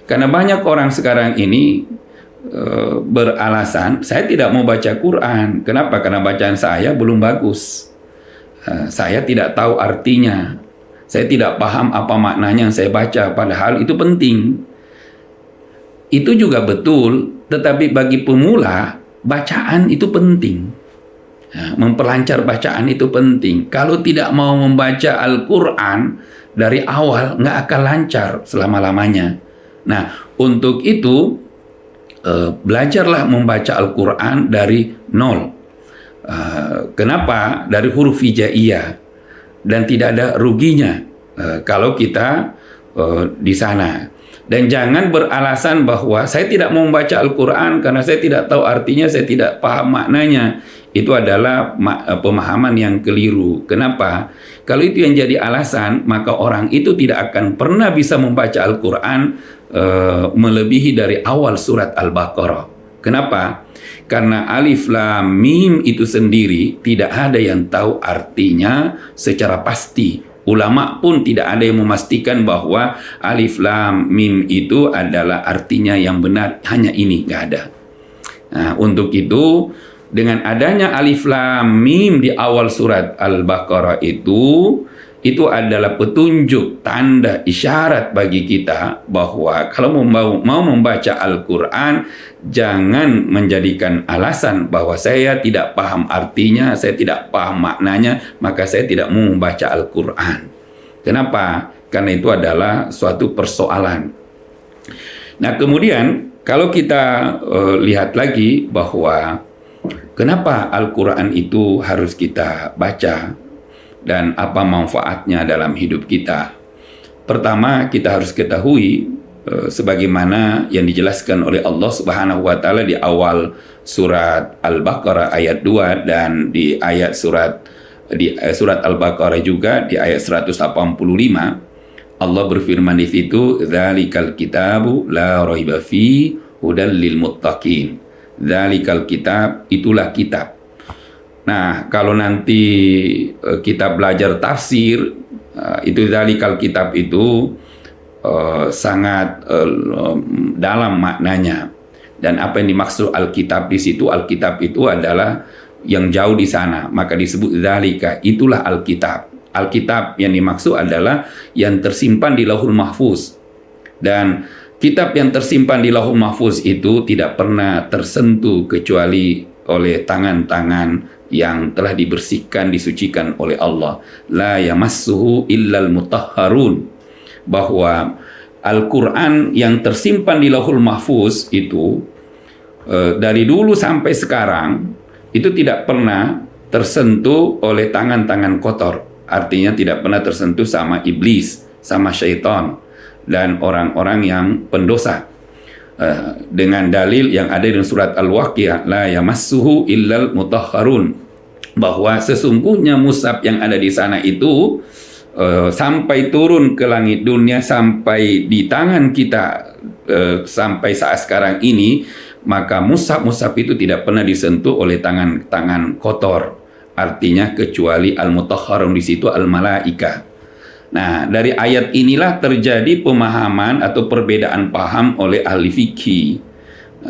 Karena banyak orang sekarang ini beralasan, saya tidak mau baca Quran. Kenapa? Karena bacaan saya belum bagus. Saya tidak tahu artinya. Saya tidak paham apa maknanya yang saya baca. Padahal itu penting. Itu juga betul, tetapi bagi pemula, bacaan itu penting. Memperlancar bacaan itu penting. Kalau tidak mau membaca Al-Quran dari awal, nggak akan lancar selama-lamanya. Nah, untuk itu, belajarlah membaca Al-Quran dari nol. Kenapa? Dari huruf hijaiyah. Dan tidak ada ruginya kalau kita di sana. Dan jangan beralasan bahwa saya tidak mau membaca Al-Quran karena saya tidak tahu artinya, saya tidak paham maknanya. Itu adalah pemahaman yang keliru. Kenapa? Kalau itu yang jadi alasan, maka orang itu tidak akan pernah bisa membaca Al-Quran melebihi dari awal surat Al-Baqarah. Kenapa? Karena alif lam mim itu sendiri tidak ada yang tahu artinya secara pasti. Ulama pun tidak ada yang memastikan bahwa alif lam mim itu adalah artinya yang benar, hanya ini, nggak ada. Nah, untuk itu dengan adanya alif lam mim di awal surat Al-Baqarah itu adalah petunjuk, tanda, isyarat bagi kita bahwa kalau mau membaca Al-Quran, jangan menjadikan alasan bahwa saya tidak paham artinya, saya tidak paham maknanya, maka saya tidak mau membaca Al-Quran. Kenapa? Karena itu adalah suatu persoalan. Nah, kemudian kalau kita lihat lagi bahwa kenapa Al-Quran itu harus kita baca dan apa manfaatnya dalam hidup kita. Pertama, kita harus ketahui sebagaimana yang dijelaskan oleh Allah Subhanahu wa taala di awal surat Al-Baqarah ayat 2 dan di surat Al-Baqarah juga di ayat 185. Allah berfirman di situ, "Dzalikal kitabu la raiba fi hudal lil muttaqin." Dzalikal kitab, itulah kitab. Nah, kalau nanti kita belajar tafsir, itu dzalikal kitab itu sangat dalam maknanya. Dan apa yang dimaksud Alkitab di situ, Alkitab itu adalah yang jauh di sana, maka disebut dzalika, itulah Alkitab. Alkitab yang dimaksud adalah yang tersimpan di Lauhul Mahfuz. Dan kitab yang tersimpan di Lauhul Mahfuz itu tidak pernah tersentuh kecuali oleh tangan-tangan yang telah dibersihkan, disucikan oleh Allah. La yamassuhu illal mutahharun. Bahwa Al-Quran yang tersimpan di Lauhul Mahfuz itu dari dulu sampai sekarang itu tidak pernah tersentuh oleh tangan-tangan kotor. Artinya tidak pernah tersentuh sama iblis, sama syaitan dan orang-orang yang pendosa. Dengan dalil yang ada di surat Al-Waqiah, la yamassuhu illal mutahharun, bahwa sesungguhnya mushaf yang ada di sana itu sampai turun ke langit dunia, sampai di tangan kita sampai saat sekarang ini, maka mushaf itu tidak pernah disentuh oleh tangan-tangan kotor. Artinya kecuali al-mutahharun, di situ al-malaika. Nah, dari ayat inilah terjadi pemahaman atau perbedaan paham oleh ahli fikih.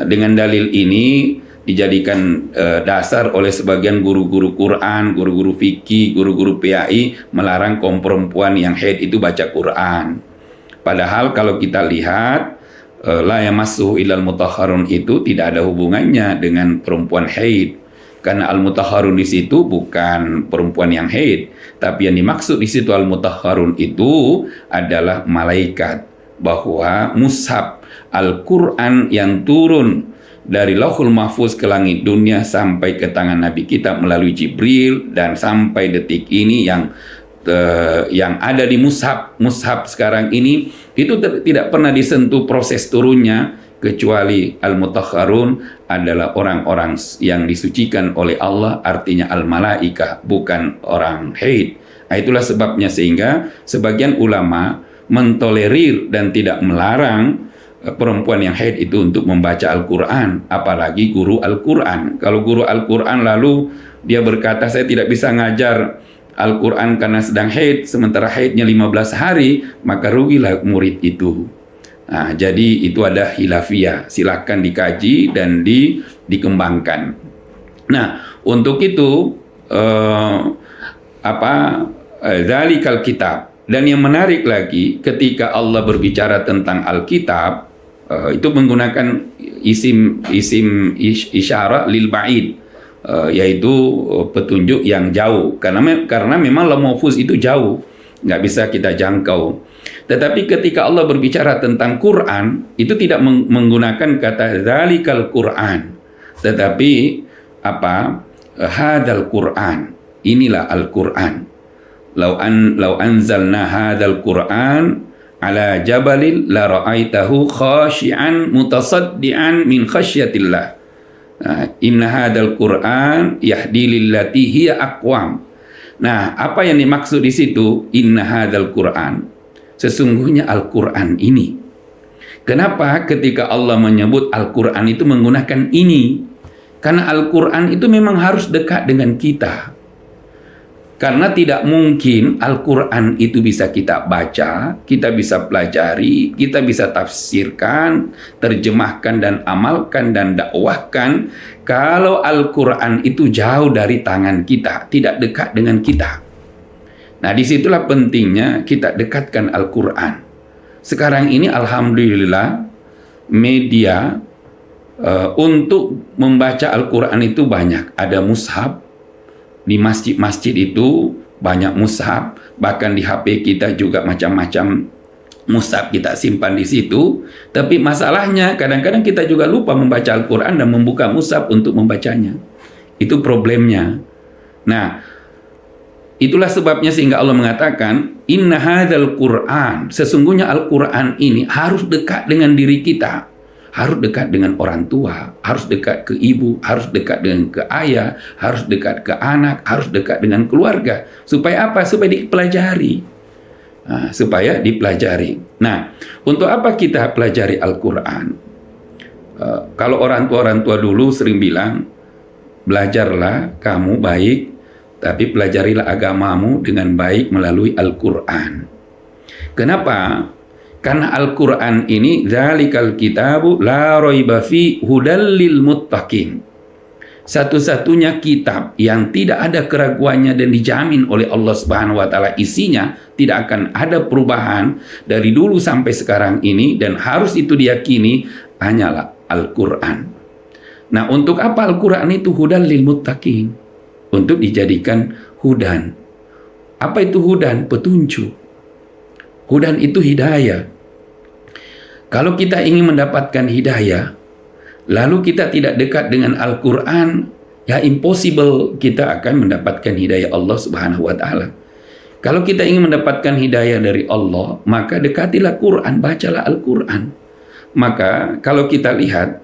Dengan dalil ini dijadikan dasar oleh sebagian guru-guru Quran, guru-guru fikih, guru-guru PAI melarang kaum perempuan yang haid itu baca Quran. Padahal kalau kita lihat la yamassuhu illal mutahharun itu tidak ada hubungannya dengan perempuan haid. Karena al-mutahharun di situ bukan perempuan yang haid, tapi yang dimaksud di situ al-mutahharun itu adalah malaikat. Bahwa mushaf Al-Quran yang turun dari Lauhul Mahfuz ke langit dunia sampai ke tangan Nabi kita melalui Jibril, dan sampai detik ini yang ada di mushaf sekarang ini itu tidak pernah disentuh proses turunnya, kecuali al-mutahharun adalah orang-orang yang disucikan oleh Allah, artinya al-malaika, bukan orang haid. Nah, itulah sebabnya sehingga sebagian ulama mentolerir dan tidak melarang perempuan yang haid itu untuk membaca Al-Quran, apalagi guru Al-Quran. Kalau guru Al-Quran lalu dia berkata, saya tidak bisa ngajar Al-Quran karena sedang haid, sementara haidnya 15 hari, maka rugilah murid itu. Nah, jadi itu ada khilafiyah, silakan dikaji dan dikembangkan. Nah, untuk itu dzalikal kitab. Dan yang menarik lagi, ketika Allah berbicara tentang Alkitab, itu menggunakan isim isyarat lil ba'id, yaitu petunjuk yang jauh, karena memang Lauhul Mahfuz itu jauh, nggak bisa kita jangkau. Tetapi ketika Allah berbicara tentang Quran, itu tidak menggunakan kata dzalikal Quran, tetapi hadzal Quran, inilah Al-Quran. Lau anzalna hadzal Quran ala jabalin la ra'aitahu khashi'an mutasaddian min khasyatillah. Inna hadzal Quran yahdi lillati hiya aqwam. Nah, apa yang dimaksud di situ inna hadzal Quran? Sesungguhnya Al-Quran ini. Kenapa ketika Allah menyebut Al-Quran itu menggunakan ini? Karena Al-Quran itu memang harus dekat dengan kita. Karena tidak mungkin Al-Quran itu bisa kita baca, kita bisa pelajari, kita bisa tafsirkan, terjemahkan dan amalkan dan dakwahkan kalau Al-Quran itu jauh dari tangan kita, tidak dekat dengan kita. Nah, disitulah pentingnya kita dekatkan Al-Quran. Sekarang ini alhamdulillah media untuk membaca Al-Quran itu banyak. Ada mushaf, di masjid-masjid itu banyak mushaf, bahkan di HP kita juga macam-macam mushaf kita simpan di situ. Tapi masalahnya kadang-kadang kita juga lupa membaca Al-Quran dan membuka mushaf untuk membacanya. Itu problemnya. Nah, itulah sebabnya sehingga Allah mengatakan inna hadzal Qur'an, sesungguhnya Al-Quran ini harus dekat dengan diri kita, harus dekat dengan orang tua, harus dekat ke ibu, harus dekat dengan ke ayah, harus dekat ke anak, harus dekat dengan keluarga. Supaya apa? Supaya dipelajari. supaya dipelajari. Nah, untuk apa kita pelajari Al-Quran? Kalau orang tua dulu sering bilang, belajarlah kamu baik, tapi pelajarilah agamamu dengan baik melalui Al-Quran. Kenapa? Karena Al-Quran ini dzalikal kitabu la raiba fi hudal lil muttaqin. Satu-satunya kitab yang tidak ada keraguannya dan dijamin oleh Allah Subhanahu wa taala isinya tidak akan ada perubahan dari dulu sampai sekarang ini, dan harus itu diyakini hanyalah Al-Quran. Nah, untuk apa Al-Quran itu? Hudan lil muttaqin, untuk dijadikan hudan. Apa itu hudan? Petunjuk. Hudan itu hidayah. Kalau kita ingin mendapatkan hidayah, lalu kita tidak dekat dengan Al-Quran, ya impossible kita akan mendapatkan hidayah Allah Subhanahu wa taala. Kalau kita ingin mendapatkan hidayah dari Allah, maka dekatilah Quran, bacalah Al-Quran. Maka kalau kita lihat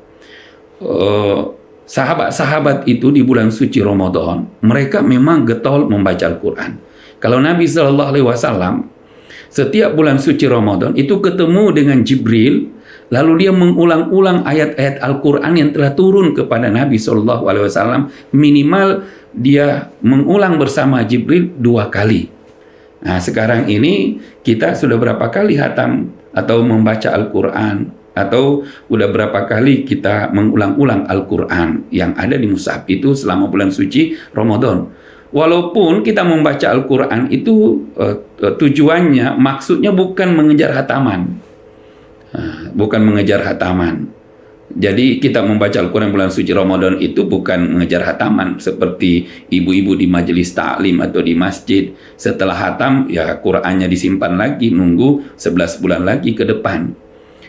sahabat-sahabat itu di bulan suci Ramadan, mereka memang getol membaca Al-Quran. Kalau Nabi SAW setiap bulan suci Ramadan itu ketemu dengan Jibril, lalu dia mengulang-ulang ayat-ayat Al-Quran yang telah turun kepada Nabi SAW. Minimal dia mengulang bersama Jibril 2 kali. Nah, sekarang ini kita sudah berapa kali hatam atau membaca Al-Quran, atau udah berapa kali kita mengulang-ulang Al-Quran yang ada di mushaf itu selama bulan suci Ramadan. Walaupun kita membaca Al-Quran itu tujuannya, maksudnya bukan mengejar hataman. Bukan mengejar hataman. Jadi kita membaca Al-Quran bulan suci Ramadan itu bukan mengejar hataman seperti ibu-ibu di majelis taklim atau di masjid. Setelah hatam, ya Qurannya disimpan lagi, nunggu 11 bulan lagi ke depan.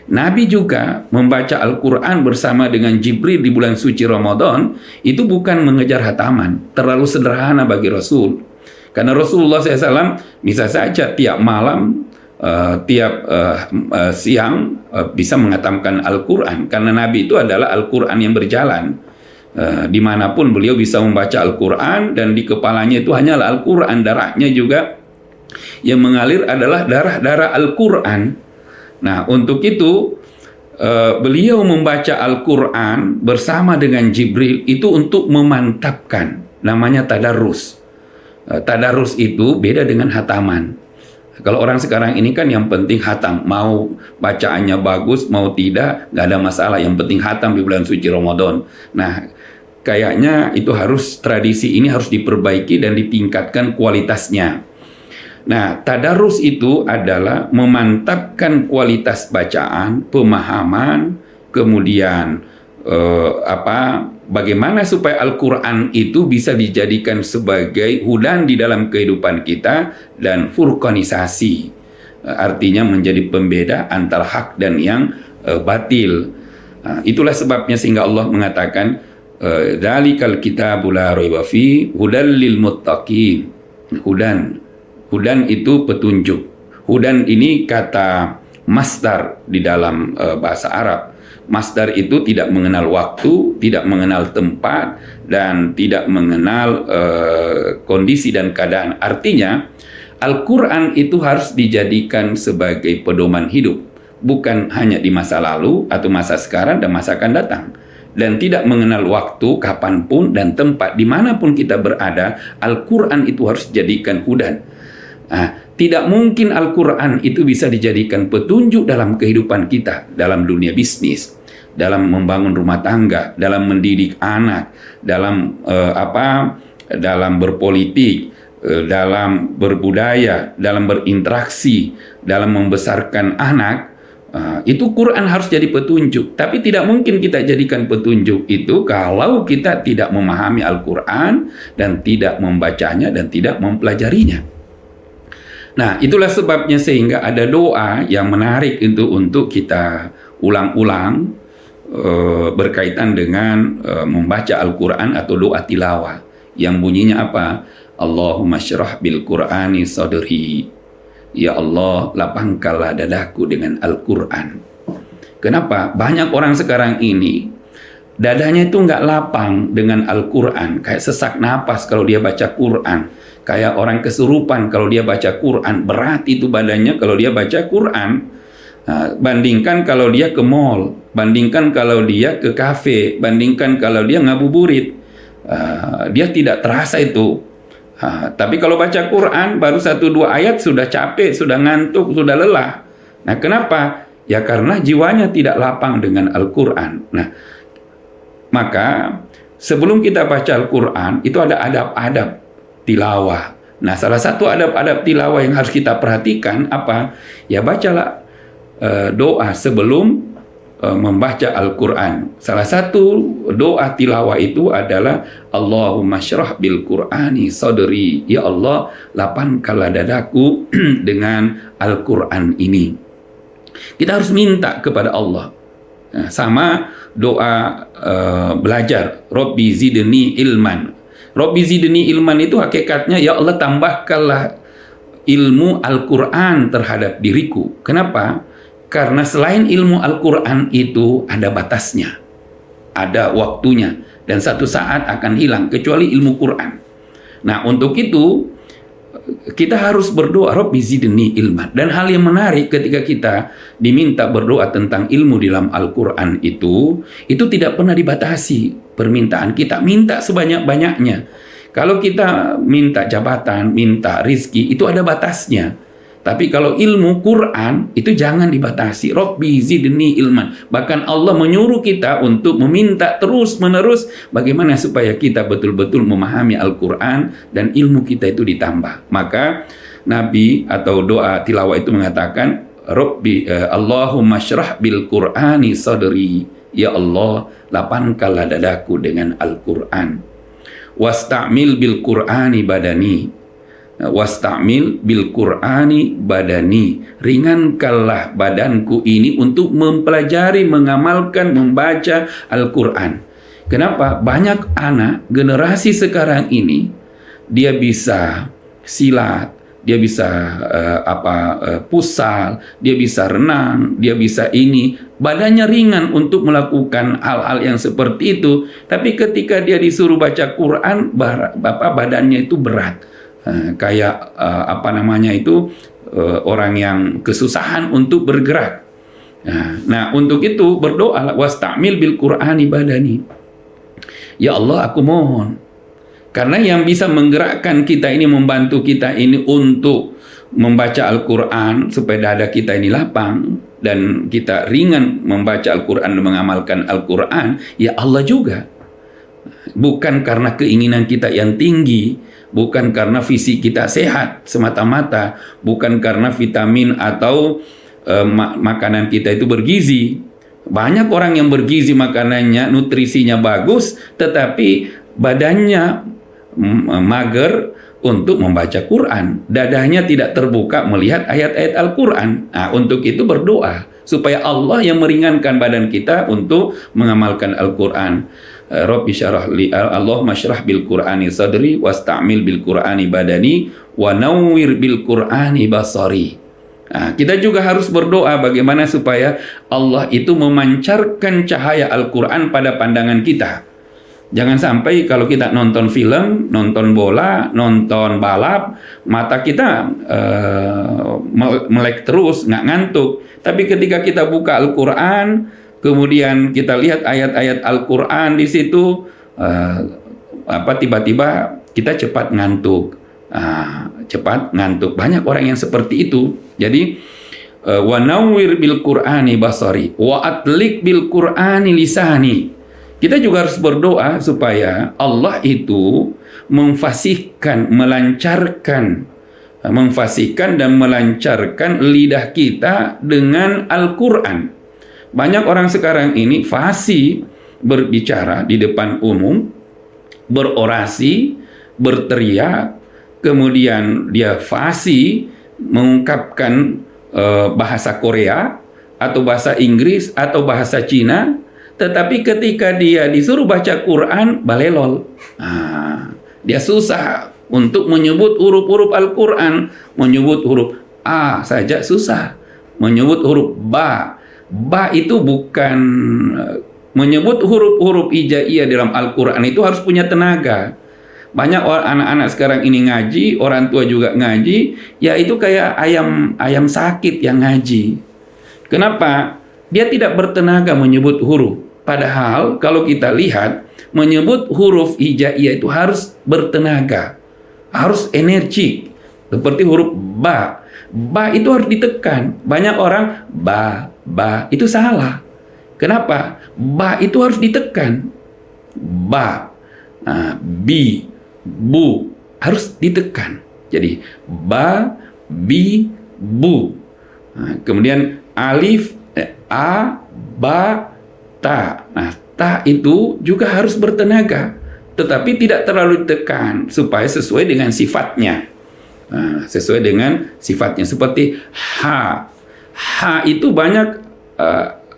Nabi juga membaca Al-Quran bersama dengan Jibril di bulan suci Ramadan itu bukan mengejar hataman. Terlalu sederhana bagi Rasul. Karena Rasulullah SAW bisa saja tiap malam, tiap siang bisa menghatamkan Al-Quran. Karena Nabi itu adalah Al-Quran yang berjalan. Dimanapun beliau bisa membaca Al-Quran, dan di kepalanya itu hanyalah Al-Quran. Darahnya juga yang mengalir adalah darah-darah Al-Quran. Nah, untuk itu beliau membaca Al-Quran bersama dengan Jibril itu untuk memantapkan, namanya tadarus. Tadarus itu beda dengan hataman. Kalau orang sekarang ini kan yang penting hatam, mau bacaannya bagus, mau tidak, nggak ada masalah. Yang penting hatam di bulan suci Ramadan. Nah, kayaknya itu tradisi ini harus diperbaiki dan ditingkatkan kualitasnya. Nah, tadarus itu adalah memantapkan kualitas bacaan, pemahaman, kemudian bagaimana supaya Al-Quran itu bisa dijadikan sebagai hudan di dalam kehidupan kita, dan furqanisasi, artinya menjadi pembeda antara hak dan yang batil. Itulah sebabnya sehingga Allah mengatakan dzalikal kitabu la raiba fi hudal lil muttaqin. Hudan itu petunjuk. Hudan ini kata masdar di dalam bahasa Arab. Masdar itu tidak mengenal waktu, tidak mengenal tempat, dan tidak mengenal kondisi dan keadaan. Artinya, Al-Quran itu harus dijadikan sebagai pedoman hidup. Bukan hanya di masa lalu atau masa sekarang dan masa akan datang. Dan tidak mengenal waktu, kapanpun dan tempat, dimanapun kita berada, Al-Quran itu harus dijadikan hudan. Tidak mungkin Al-Quran itu bisa dijadikan petunjuk dalam kehidupan kita, dalam dunia bisnis, dalam membangun rumah tangga, dalam mendidik anak, dalam dalam berpolitik, dalam berbudaya, dalam berinteraksi, dalam membesarkan anak. Itu Quran harus jadi petunjuk. Tapi tidak mungkin kita jadikan petunjuk itu kalau kita tidak memahami Al-Quran dan tidak membacanya dan tidak mempelajarinya. Nah, itulah sebabnya sehingga ada doa yang menarik itu untuk kita ulang-ulang berkaitan dengan membaca Al-Quran atau doa tilawah yang bunyinya apa? Allahumma syrah bil Qur'ani sadri. Ya Allah, lapangkanlah dadaku dengan Al-Quran. Kenapa? Banyak orang sekarang ini dadanya itu nggak lapang dengan Al-Quran, kayak sesak napas kalau dia baca Quran. Kayak orang kesurupan kalau dia baca Quran, berat itu badannya kalau dia baca Quran. Bandingkan kalau dia ke mall, bandingkan kalau dia ke kafe, bandingkan kalau dia ngabuburit, dia tidak terasa itu. Tapi kalau baca Quran baru 1-2 ayat sudah capek, sudah ngantuk, sudah lelah. Nah, kenapa? Ya karena jiwanya tidak lapang dengan Al-Quran. Nah, maka sebelum kita baca Al-Quran itu ada adab-adab tilawah. Nah, salah satu adab-adab tilawah yang harus kita perhatikan apa? Ya bacalah doa sebelum membaca Al-Quran. Salah satu doa tilawah itu adalah Allahumma syrah bil Qur'ani sadri. Ya Allah, lapangkanlah dadaku dengan Al-Quran ini. Kita harus minta kepada Allah. Nah, sama doa belajar, Rabbi zidni ilman. Rabbi zidni ilman itu hakikatnya, ya Allah tambahkanlah ilmu Al-Quran terhadap diriku. Kenapa? Karena selain ilmu Al-Quran itu ada batasnya, ada waktunya, dan satu saat akan hilang, kecuali ilmu Quran. Nah, untuk itu kita harus berdoa, Rabbi zidni ilman. Dan hal yang menarik ketika kita diminta berdoa tentang ilmu dalam Al-Quran itu tidak pernah dibatasi permintaan kita. Minta sebanyak-banyaknya. Kalau kita minta jabatan, minta rizki, itu ada batasnya. Tapi kalau ilmu Quran itu jangan dibatasi. Rabbi zidni ilman. Bahkan Allah menyuruh kita untuk meminta terus-menerus bagaimana supaya kita betul-betul memahami Al-Quran dan ilmu kita itu ditambah. Maka Nabi atau doa tilawah itu mengatakan, Rabbi Allahumma syrah bil Qur'ani sadri. Ya Allah, lapangkanlah dadaku dengan Al-Quran. Wasta'mil bil Qur'ani badani. Wasta'mil bil Qur'ani badani. Ringankanlah badanku ini untuk mempelajari, mengamalkan, membaca Al-Quran. Kenapa? Banyak anak generasi sekarang ini dia bisa silat, dia bisa futsal, dia bisa renang, dia bisa ini. Badannya ringan untuk melakukan hal-hal yang seperti itu. Tapi ketika dia disuruh baca Quran, badannya itu berat. Kayak orang yang kesusahan untuk bergerak. Nah, untuk itu berdoa, wasta'mil bil Qur'ani badani. Ya Allah, aku mohon, karena yang bisa menggerakkan kita ini, membantu kita ini untuk membaca Al-Quran supaya dada kita ini lapang dan kita ringan membaca Al-Quran dan mengamalkan Al-Quran, ya Allah juga. Bukan karena keinginan kita yang tinggi, bukan karena visi kita sehat semata-mata, bukan karena vitamin atau makanan kita itu bergizi. Banyak orang yang bergizi makanannya, nutrisinya bagus, tetapi badannya mager untuk membaca Quran. Dadanya tidak terbuka melihat ayat-ayat Al-Quran. Nah, untuk itu berdoa supaya Allah yang meringankan badan kita untuk mengamalkan Al-Quran. Rabbi syarah li Allahumma syrah bil Qur'ani sadri wasta'mil bil Qur'ani badani wa nawwir bil Qur'ani basari. Nah, kita juga harus berdoa bagaimana supaya Allah itu memancarkan cahaya Al-Quran pada pandangan kita. Jangan sampai kalau kita nonton film, nonton bola, nonton balap, mata kita melek terus, nggak ngantuk. Tapi ketika kita buka Al-Quran, kemudian kita lihat ayat-ayat Al-Quran di situ, tiba-tiba kita cepat ngantuk. Cepat ngantuk. Banyak orang yang seperti itu. Jadi wa nawwir bil Qur'ani basari wa atlik bil Qur'ani lisani. Kita juga harus berdoa supaya Allah itu memfasihkan, memfasihkan dan melancarkan lidah kita dengan Al-Quran. Banyak orang sekarang ini fasih berbicara di depan umum, berorasi, berteriak, kemudian dia fasih mengungkapkan bahasa Korea atau bahasa Inggris atau bahasa Cina, tetapi ketika dia disuruh baca Quran, balelol. Dia susah untuk menyebut huruf-huruf Al-Quran, menyebut huruf A saja susah, menyebut huruf Ba. Ba itu bukan, menyebut huruf-huruf hijaiyah dalam Al-Quran itu harus punya tenaga. Banyak anak-anak sekarang ini ngaji, orang tua juga ngaji, ya itu kayak ayam sakit yang ngaji. Kenapa? Dia tidak bertenaga menyebut huruf. Padahal kalau kita lihat, menyebut huruf hijaiyah itu harus bertenaga, harus energik. Seperti huruf ba. Ba itu harus ditekan. Banyak orang ba itu salah. Kenapa? Ba itu harus ditekan. Ba, bi, bu harus ditekan. Jadi ba, bi, bu. Kemudian alif, a, ba, ta. Nah, ta itu juga harus bertenaga, tetapi tidak terlalu ditekan supaya sesuai dengan sifatnya. Sesuai dengan sifatnya. Seperti ha. Ha itu banyak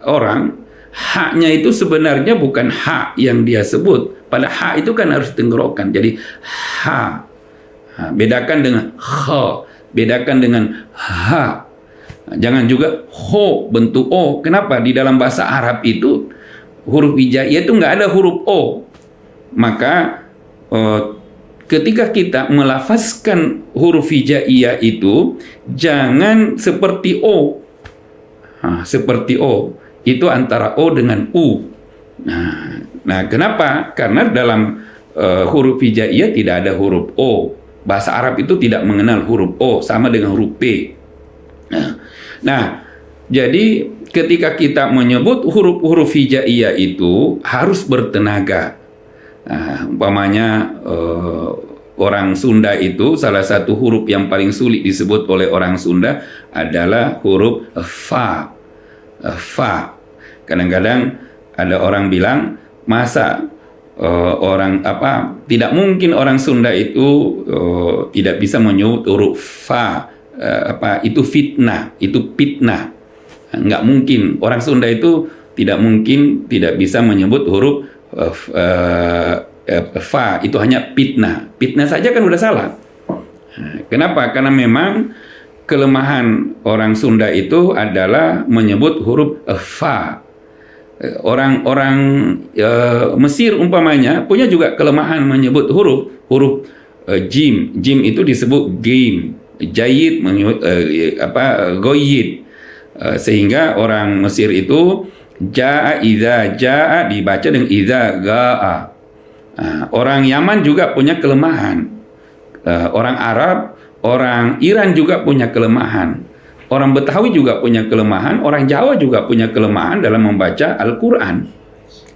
orang, haknya itu sebenarnya bukan hak yang dia sebut. Pada hak itu kan harus tenggorokan. Jadi ha. Bedakan dengan kha, bedakan dengan ha. Jangan juga ho bentuk o. Kenapa? Di dalam bahasa Arab itu huruf hijaiyah itu nggak ada huruf o. Maka ketika kita melafazkan huruf hijaiyah itu jangan seperti o. Seperti o. Itu antara o dengan u. Nah, kenapa? Karena dalam huruf hijaiyah tidak ada huruf o. Bahasa Arab itu tidak mengenal huruf o, sama dengan huruf p. Nah, jadi ketika kita menyebut huruf-huruf hijaiyah itu harus bertenaga. Umpamanya orang Sunda itu salah satu huruf yang paling sulit disebut oleh orang Sunda adalah huruf fa. Fa. Kadang-kadang ada orang bilang, masa tidak mungkin orang Sunda itu tidak bisa menyebut huruf fa. Itu fitnah, itu fitnah. Nggak mungkin. Orang Sunda itu tidak mungkin tidak bisa menyebut huruf fa. Itu hanya fitnah. Fitnah saja kan udah salah. Kenapa? Karena memang kelemahan orang Sunda itu adalah menyebut huruf fa. Orang Mesir umpamanya punya juga kelemahan menyebut huruf jim. Jim itu disebut game. Jayid goyid, sehingga orang Mesir itu jaa idza jaa dibaca dengan idza gaa. Orang Yaman juga punya kelemahan. Orang Arab, orang Iran juga punya kelemahan. Orang Betawi juga punya kelemahan. Orang Jawa juga punya kelemahan dalam membaca Al-Quran.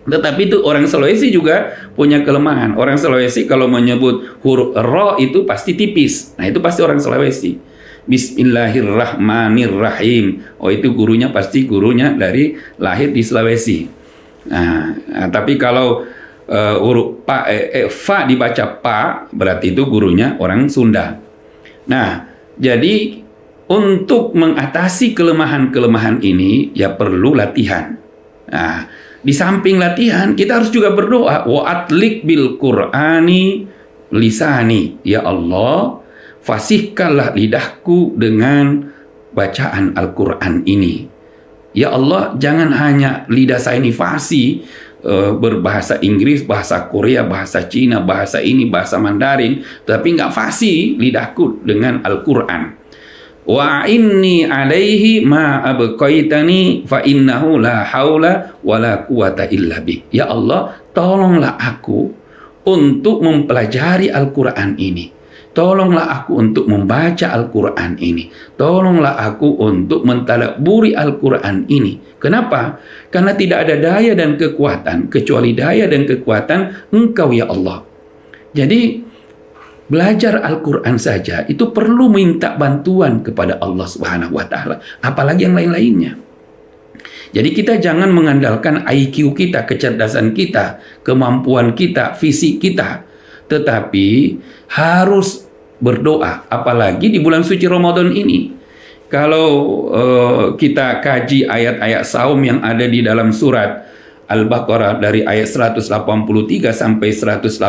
Tetapi itu orang Sulawesi juga punya kelemahan. Orang Sulawesi kalau menyebut huruf ro itu pasti tipis. Nah, itu pasti orang Sulawesi. Bismillahirrahmanirrahim. Oh, itu gurunya pasti gurunya dari lahir di Sulawesi. Nah, tapi kalau huruf fa dibaca pa, berarti itu gurunya orang Sunda. Nah, jadi untuk mengatasi kelemahan-kelemahan ini ya perlu latihan. Nah, di samping latihan, kita harus juga berdoa. Wa atlik bil Qur'ani lisani. Ya Allah, fasihkanlah lidahku dengan bacaan Al-Quran ini. Ya Allah, jangan hanya lidah saya ini fasih, berbahasa Inggris, bahasa Korea, bahasa Cina, bahasa ini, bahasa Mandarin, tapi nggak fasih lidahku dengan Al-Quran. Wa inni alaihi ma abqaitani fa innahu la haula wala quwata illa bik. Ya Allah, tolonglah aku untuk mempelajari Al-Quran ini. Tolonglah aku untuk membaca Al-Quran ini. Tolonglah aku untuk mentadabburi Al-Quran ini. Kenapa? Karena tidak ada daya dan kekuatan kecuali daya dan kekuatan Engkau ya Allah. Jadi belajar Al-Quran saja itu perlu minta bantuan kepada Allah Subhanahu wa Ta'ala, apalagi yang lain-lainnya. Jadi kita jangan mengandalkan IQ kita, kecerdasan kita, kemampuan kita, visi kita, tetapi harus berdoa, apalagi di bulan suci Ramadan ini. Kalau kita kaji ayat-ayat saum yang ada di dalam surat Al-Baqarah dari ayat 183 sampai 187,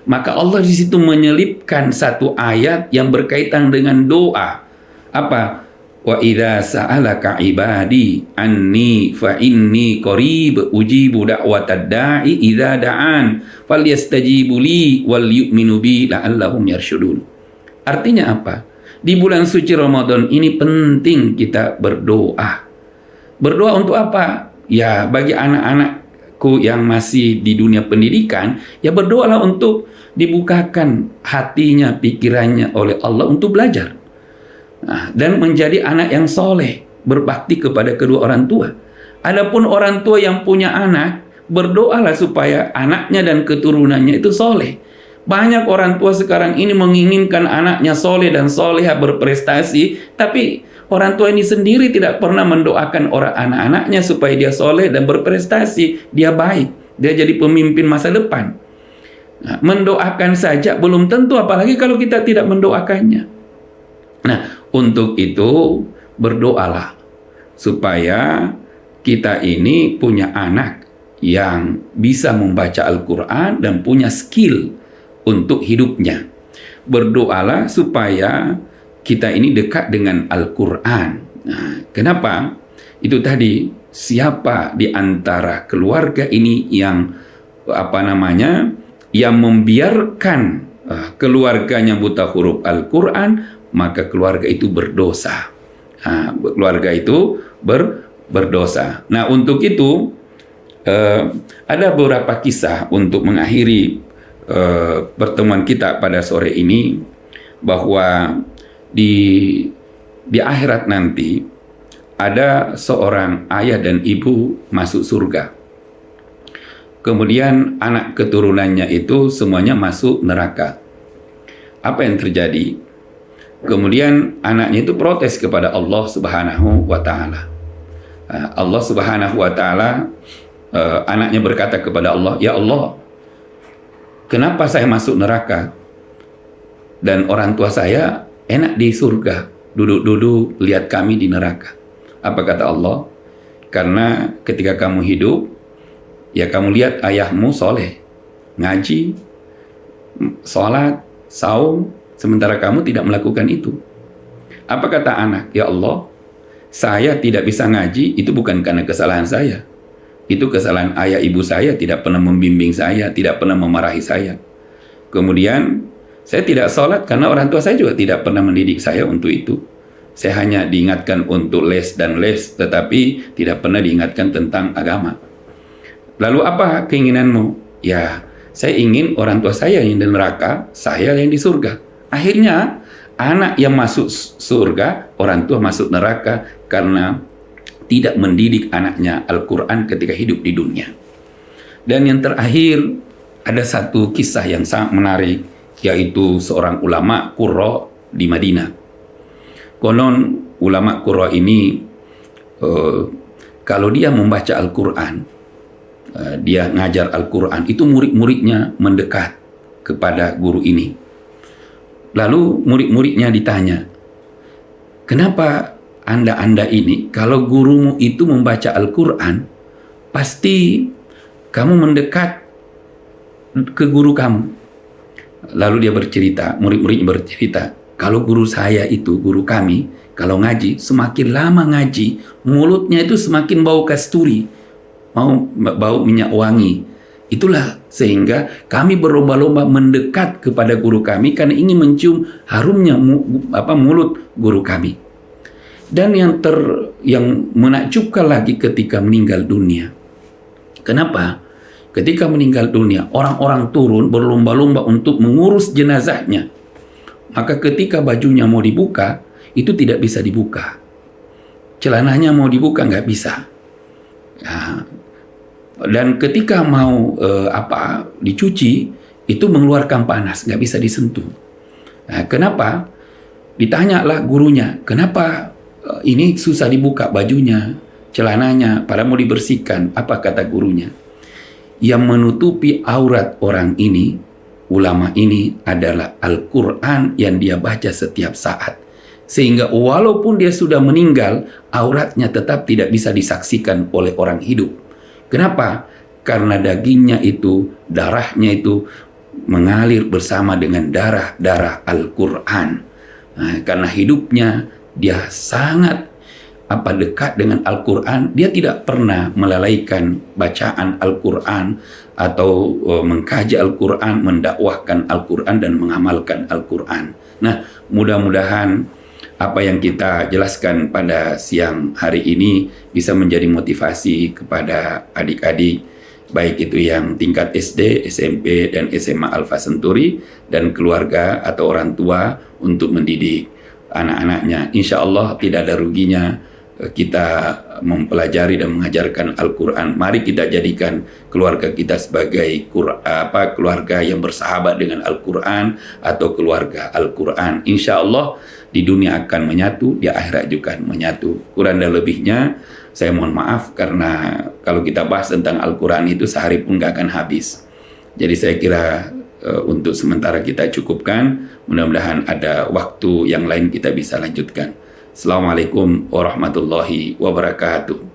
maka Allah di situ menyelipkan satu ayat yang berkaitan dengan doa. Apa? Wa idza sa'alaka ibadi anni fa inni qarib ujibu da'watad da'i idza da'an falyastajibu li wal yu'minu bi la'allahum yarsyudun. Artinya apa? Di bulan suci Ramadan ini penting kita berdoa. Berdoa untuk apa? Ya, bagi anak-anakku yang masih di dunia pendidikan, ya berdoalah untuk dibukakan hatinya, pikirannya oleh Allah untuk belajar. Nah, dan menjadi anak yang soleh, berbakti kepada kedua orang tua. Adapun orang tua yang punya anak, berdoalah supaya anaknya dan keturunannya itu soleh. Banyak orang tua sekarang ini menginginkan anaknya soleh dan soleha berprestasi, tapi orang tua ini sendiri tidak pernah mendoakan orang anak-anaknya supaya dia soleh dan berprestasi, dia baik, dia jadi pemimpin masa depan. Nah, mendoakan saja belum tentu, apalagi kalau kita tidak mendoakannya. Nah, untuk itu berdoalah supaya kita ini punya anak yang bisa membaca Al-Quran dan punya skill untuk hidupnya. Berdoalah supaya kita ini dekat dengan Al-Quran. Nah, kenapa? Itu tadi, siapa di antara keluarga ini yang yang membiarkan keluarganya buta huruf Al-Quran, maka keluarga itu berdosa. Keluarga itu berdosa. Nah, untuk itu ada beberapa kisah untuk mengakhiri pertemuan kita pada sore ini, bahwa di akhirat nanti ada seorang ayah dan ibu masuk surga. Kemudian anak keturunannya itu semuanya masuk neraka. Apa yang terjadi? Kemudian anaknya itu protes kepada Allah Subhanahu wa taala. Allah Subhanahu wa taala, anaknya berkata kepada Allah, "Ya Allah, kenapa saya masuk neraka? Dan orang tua saya enak di surga, duduk-duduk lihat kami di neraka." Apa kata Allah? Karena ketika kamu hidup, ya kamu lihat ayahmu soleh, ngaji, sholat, saum, sementara kamu tidak melakukan itu. Apa kata anak? Ya Allah, saya tidak bisa ngaji, itu bukan karena kesalahan saya. Itu kesalahan ayah ibu saya, tidak pernah membimbing saya, tidak pernah memarahi saya. Kemudian saya tidak sholat karena orang tua saya juga tidak pernah mendidik saya untuk itu. Saya hanya diingatkan untuk les dan les, tetapi tidak pernah diingatkan tentang agama. Lalu apa keinginanmu? Ya, saya ingin orang tua saya yang di neraka, saya yang di surga. Akhirnya anak yang masuk surga, orang tua masuk neraka karena tidak mendidik anaknya Al-Quran ketika hidup di dunia. Dan yang terakhir, ada satu kisah yang sangat menarik, yaitu seorang ulama Qurra di Madinah. Konon ulama Qurra ini, kalau dia membaca Al-Quran, dia ngajar Al-Quran, itu murid-muridnya mendekat kepada guru ini. Lalu murid-muridnya ditanya, "Kenapa Anda ini, kalau gurumu itu membaca Al-Quran, pasti kamu mendekat ke guru kamu?" Lalu dia bercerita, murid-muridnya bercerita, "Kalau guru saya itu, guru kami, kalau ngaji, semakin lama ngaji, mulutnya itu semakin bau kasturi, bau minyak wangi. Itulah sehingga kami berlomba-lomba mendekat kepada guru kami karena ingin mencium harumnya mulut guru kami." Dan yang menakjubkan lagi ketika meninggal dunia. Kenapa? Ketika meninggal dunia, orang-orang turun berlomba-lomba untuk mengurus jenazahnya. Maka ketika bajunya mau dibuka, itu tidak bisa dibuka. Celananya mau dibuka, nggak bisa. Nah, dan ketika mau dicuci, itu mengeluarkan panas, nggak bisa disentuh. Nah, kenapa? Ditanyalah gurunya, kenapa ini susah dibuka bajunya, celananya, pada mau dibersihkan. Apa kata gurunya? Yang menutupi aurat orang ini, ulama ini, adalah Al-Quran yang dia baca setiap saat. Sehingga walaupun dia sudah meninggal, auratnya tetap tidak bisa disaksikan oleh orang hidup. Kenapa? Karena dagingnya itu, darahnya itu mengalir bersama dengan darah-darah Al-Quran. Nah, karena hidupnya dia sangat dekat dengan Al-Quran. Dia tidak pernah melalaikan bacaan Al-Quran atau mengkaji Al-Quran, mendakwahkan Al-Quran dan mengamalkan Al-Quran. Nah, mudah-mudahan apa yang kita jelaskan pada siang hari ini bisa menjadi motivasi kepada adik-adik, baik itu yang tingkat SD, SMP, dan SMA Alfa Senturi, dan keluarga atau orang tua untuk mendidik anak-anaknya. Insya Allah tidak ada ruginya kita mempelajari dan mengajarkan Al-Quran. Mari kita jadikan keluarga kita sebagai keluarga yang bersahabat dengan Al-Quran atau keluarga Al-Quran. Insya Allah di dunia akan menyatu, di akhirat juga menyatu. Kurang dan lebihnya saya mohon maaf, karena kalau kita bahas tentang Al-Quran itu sehari pun gak akan habis. Jadi saya kira untuk sementara kita cukupkan. Mudah-mudahan ada waktu yang lain kita bisa lanjutkan. Assalamualaikum warahmatullahi wabarakatuh.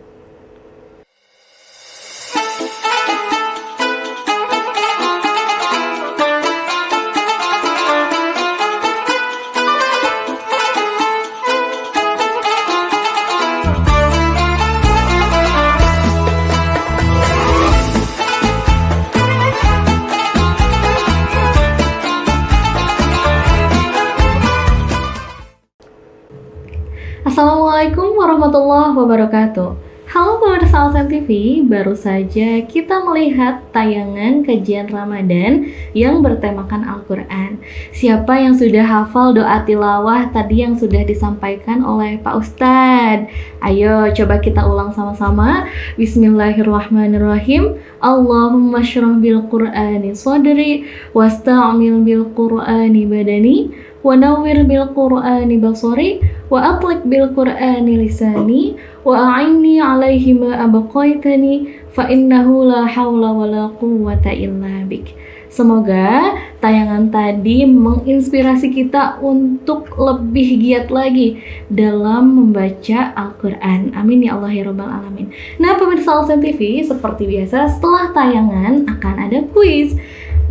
Assalamualaikum warahmatullahi wabarakatuh. Halo pemirsa Alsen TV, baru saja kita melihat tayangan kajian Ramadan yang bertemakan Al-Quran. Siapa yang sudah hafal doa tilawah tadi yang sudah disampaikan oleh Pak Ustadz? Ayo coba kita ulang sama-sama. Bismillahirrahmanirrahim. Allahumma syrah bil Qur'ani sadri wasta'mil bil Qur'ani badani wa nawwir bil Qur'ani basari wa atlik bil Qur'ani lisani wa a'inni alaihi ma abaqaitani fa innahu la hawla wa la quwwata illa bik. Semoga tayangan tadi menginspirasi kita untuk lebih giat lagi dalam membaca Al-Quran. Amin ya Allah ya Rabbal Alamin. Nah pemirsa Alsen TV, seperti biasa setelah tayangan akan ada kuis.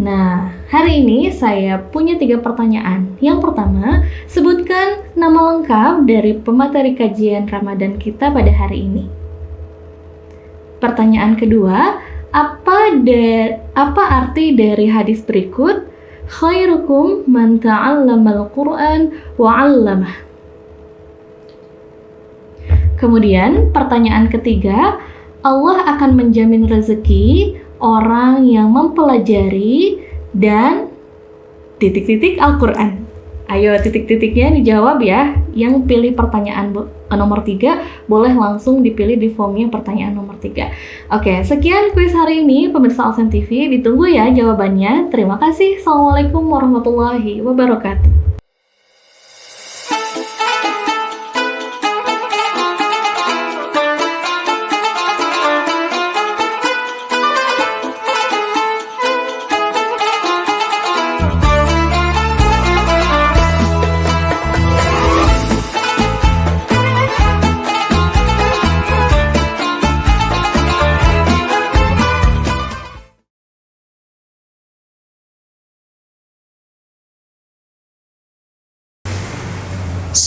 Nah, hari ini saya punya 3 pertanyaan. Yang pertama, sebutkan nama lengkap dari pemateri kajian Ramadan kita pada hari ini. Pertanyaan kedua, apa arti dari hadis berikut? Khairukum man ta'allamal Qur'an wa 'allamah. Kemudian, pertanyaan ketiga, Allah akan menjamin rezeki orang yang mempelajari dan titik-titik Al-Quran. Ayo titik-titiknya dijawab ya. Yang pilih pertanyaan nomor 3 boleh langsung dipilih di formnya pertanyaan nomor 3. Oke, sekian kuis hari ini pemirsa Alsen TV. Ditunggu ya jawabannya. Terima kasih. Assalamualaikum warahmatullahi wabarakatuh.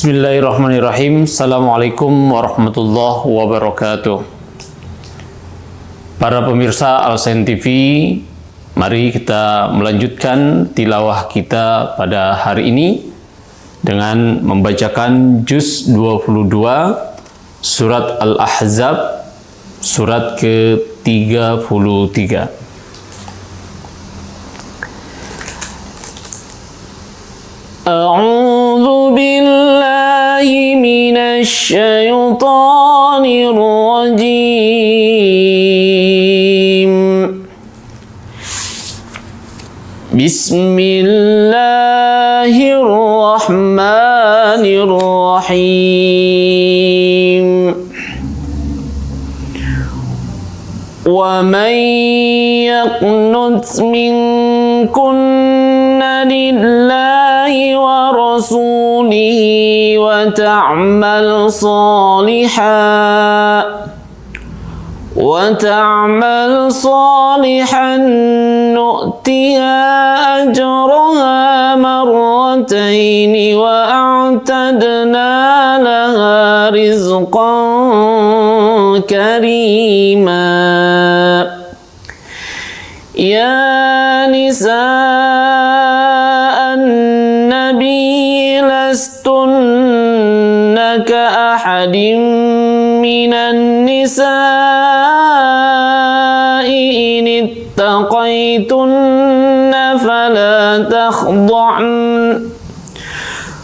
Bismillahirrahmanirrahim. Assalamualaikum warahmatullahi wabarakatuh. Para pemirsa Alsen TV, mari kita melanjutkan tilawah kita pada hari ini dengan membacakan juz 22 surat Al-Ahzab surat ke-33. A'udzu billahi minasy syaithanir rajim. Bismillahirrahmanirrahim. Wa man yaqnut minkunna lillahi wa rasulihi wa ta'mal salihan وتعمل صالحا نؤتها أجرها مرتين وأعتدنا لها رزقا كريما. يا نساء النبي لستن كأحد من النساء إن اتقيتن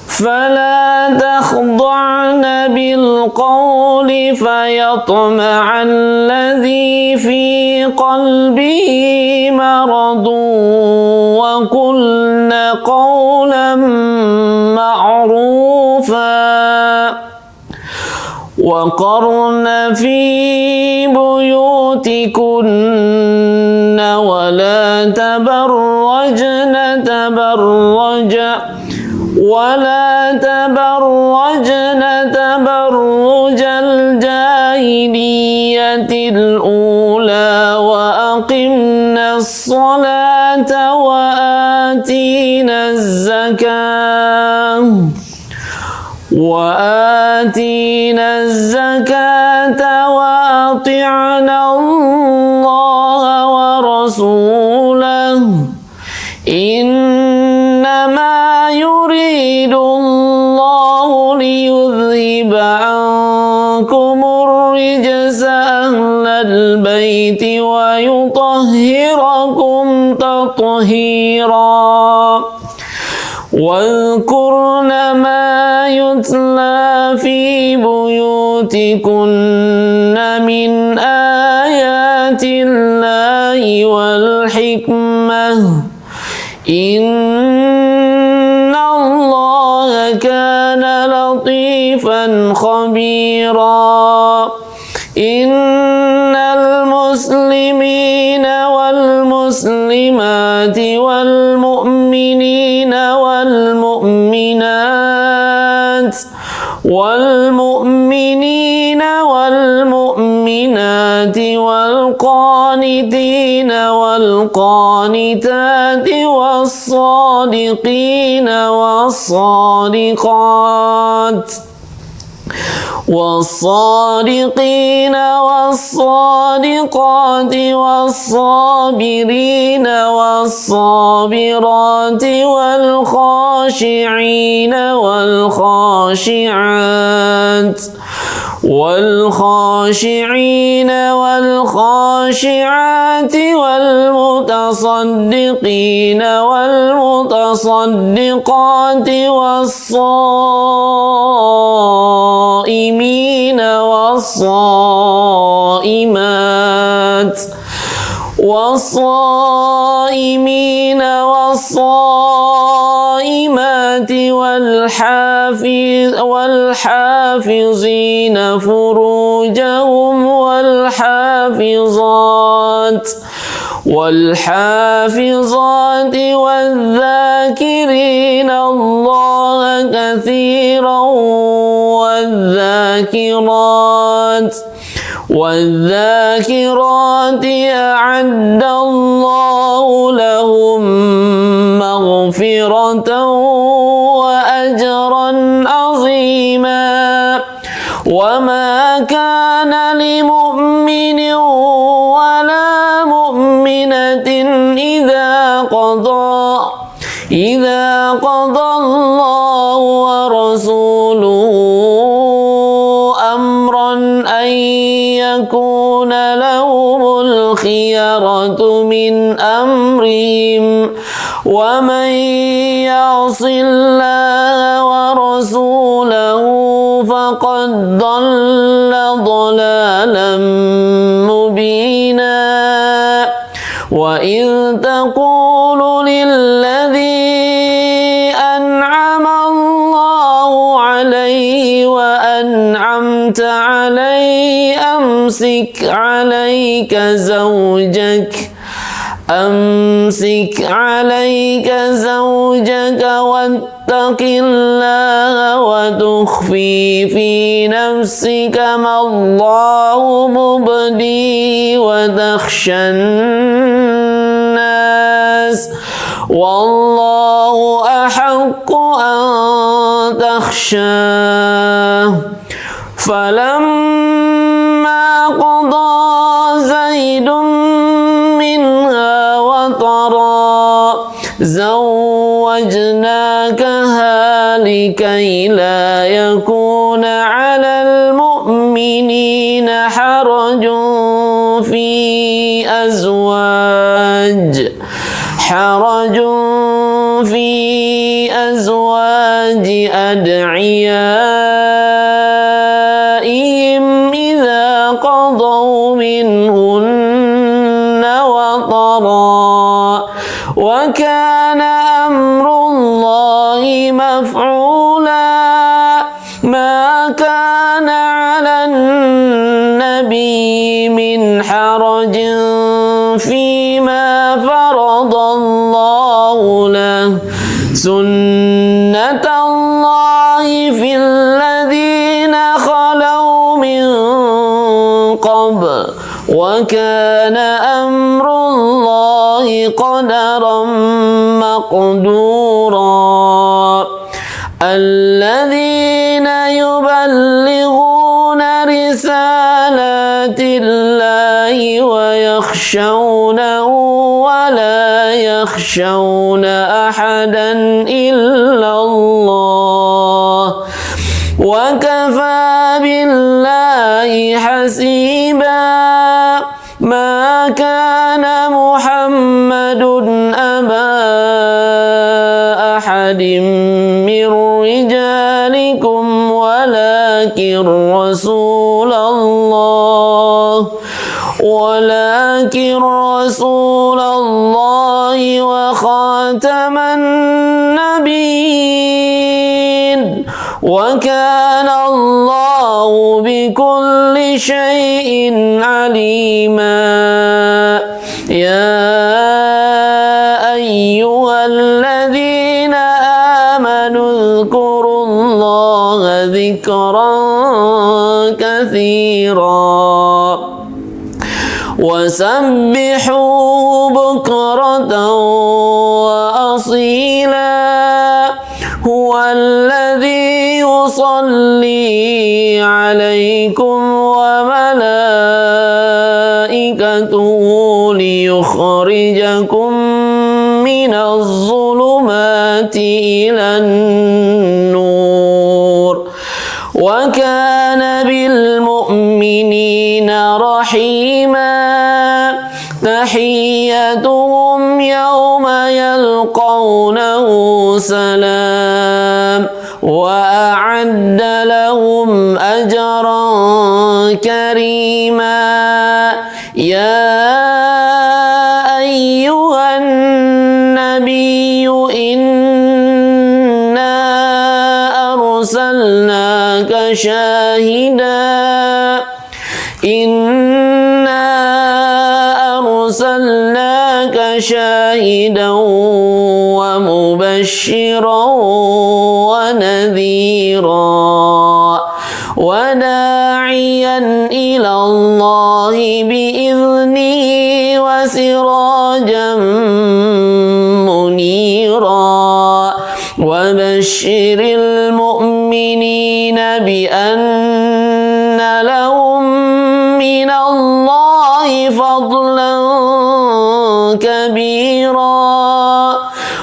فلا تخضعن بالقول فيطمع الذي في قلبه مرض وقلن قولا معروفا وقرن في بيوتكن ولا تبرجن تبرج الجاهلية الأولى وأقمنا الصلاة وآتينا الزكاة وأطعنا الله ورسوله إنما يريد الله ليذهب عنكم الرجس أهل البيت ويطهركم تطهيرا. واذكرن ما يتلى في بيوتكن من آيات الله والحكمة إن الله كان لطيفا خبيرا. إن المسلمين والمسلمات والمؤمنين والمؤمنات والقانتين والقانتات والصادقين والصادقات والصابرين والصابرات والخاشعين والخاشعات والمتصدقين والمتصدقات والصائمين والصائمات والحافظين فروجهم والحافظات والذاكرين الله كثيرا والذاكرات أعد الله لهم مغفرة وأجرا عظيما. وما كان لمؤمن ولا مؤمنة إذا قضى الله ورسوله أمرا أن يكون لهم الخيرة من أمرهم ومن يعص الله ورسوله فقد ضل ضلالا مبينا. وإذ تقول للذي أنعم الله عليه وأنعمت عليه أمسك عليك زوجك الله وتخفي في نفسك ما الله مبديه وتخشى الناس والله أحق أن تخشاه فلما قضى زيد منها وطرا زوجناكها لكي لا يكون على المؤمنين حرج في أزواج أدعيائهم إذا قضوا منهن وطرا وكان أمر الله مفعولا ما كان على النبي من حرج فيما فرض الله له سنة الله في الذين خلوا من قبل وكان أمر الله قدرا مقدورا الذين يبلغون رسالات الله ويخشونه ولا يخشون أحدا إلا الله وكفى بالله حسيبا ما كان محمد أبا أحد من رجالكم ولكن رسول الله وخاتم النبيين وكان الله بكل شيء عليما يا أيها الذين آمنوا اذكروا الله ذكرا كثيرا وسبحوه بكرة وأصيلا هو الذي يصلي عليكم وملائكته ليخرجكم من الظلمات إلى النور وكان بالمؤمنين رحيما تحيتهم يوم يلقونه سلام وأعد لهم أجرا كريما يا أيها النبي إنا أرسلناك شاهدا ومبشرا ونذيرا وداعيا إلى الله بإذنه وسراجا منيرا وبشر المؤمنين بأن لهم من الله فضلا كبيرا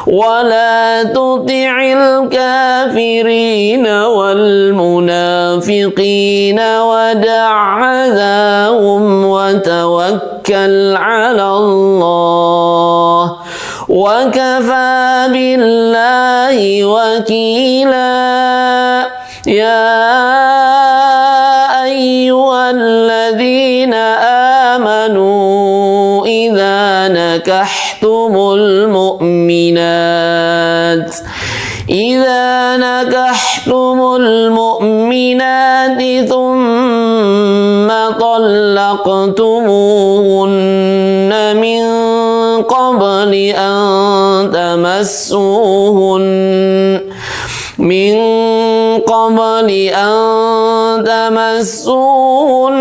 ولا تطع الكافرين والمنافقين ودع أذاهم وتوكل على الله وكفى بالله وكيلا يا أيها الذين آمنوا إذا نكحتم المؤمنات ثم طلقتموهن من قبل أن تمسوهن من قبل أن تمسوهن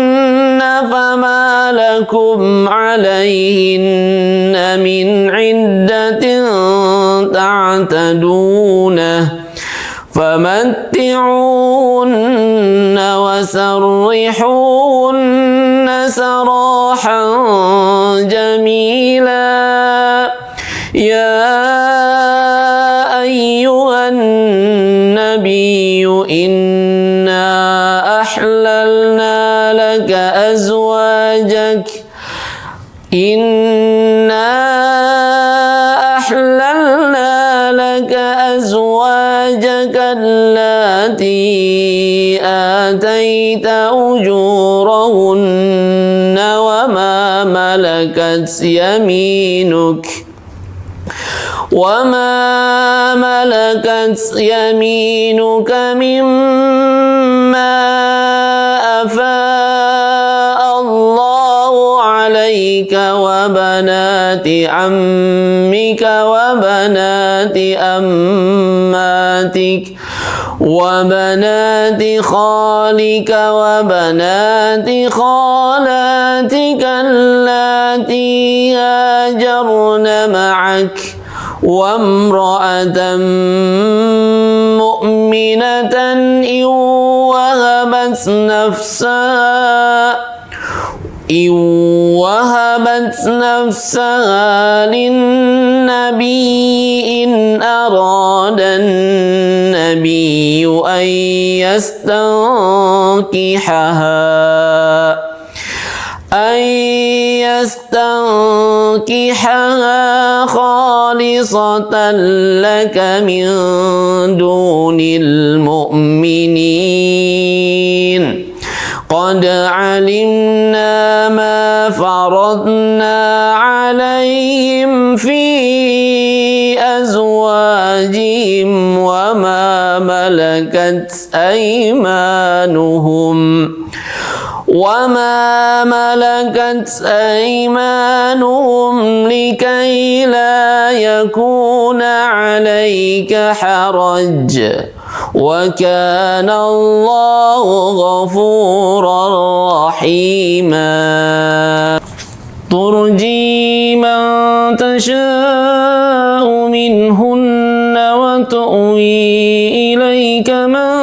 فما لكم عليهن من عدة تعتدونه فمتعوهن وسرحوهن سراحا جميلا يا أيها النبي إنا أحللنا لك أزواجك التي آتيت أجورهن وما ملكت يمينك مما أفاء الله عليك وبنات عمك وبنات أماتك وبنات خالك وبنات خالاتك اللاتي هاجرن معك وامرأة مؤمنة إن وهبت نفسها للنبي إن أراد النبي أن يستنكحها خالصة لك من دون المؤمنين قد علمنا ما فرضنا عليهم في أزواجهم وما ملكت أيمانهم لكي لا يكون عليك حرج وكان الله غفورا رحيما ترجي من تشاء منهن وتؤوي إليك من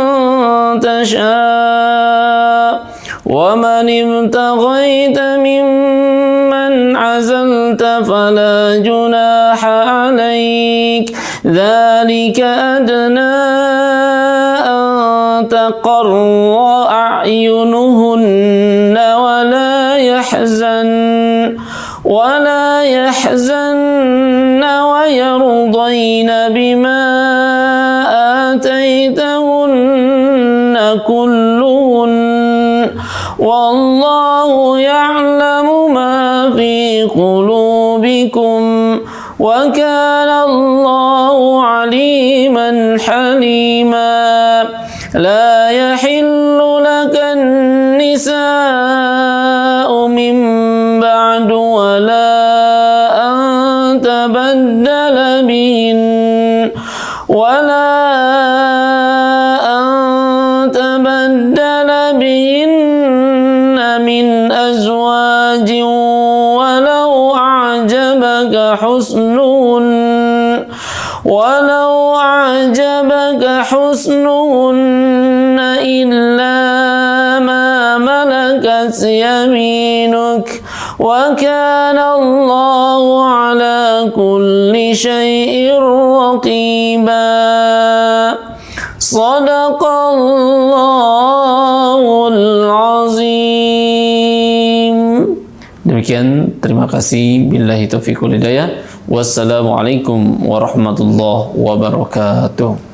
تشاء ومن ابتغيت ممن عزلت فلا جناح عليك ذلك أدنى أن تقر أعينهن ولا يحزن ويرضين بما آتيتهن كلهن والله يعلم ما في قلوبكم وكان الله عليما حليما لا يحل لك النساء من بعد ولا أن تبدل بهن من أزواج ولو أعجبك حسنهن إلا ما ملكت يمينك وكان الله على كل شيء رقيبا صدق الله العظيم. Demikian, terima kasih. Billahi taufiq wal hidayah. Wassalamualaikum warahmatullahi wabarakatuh.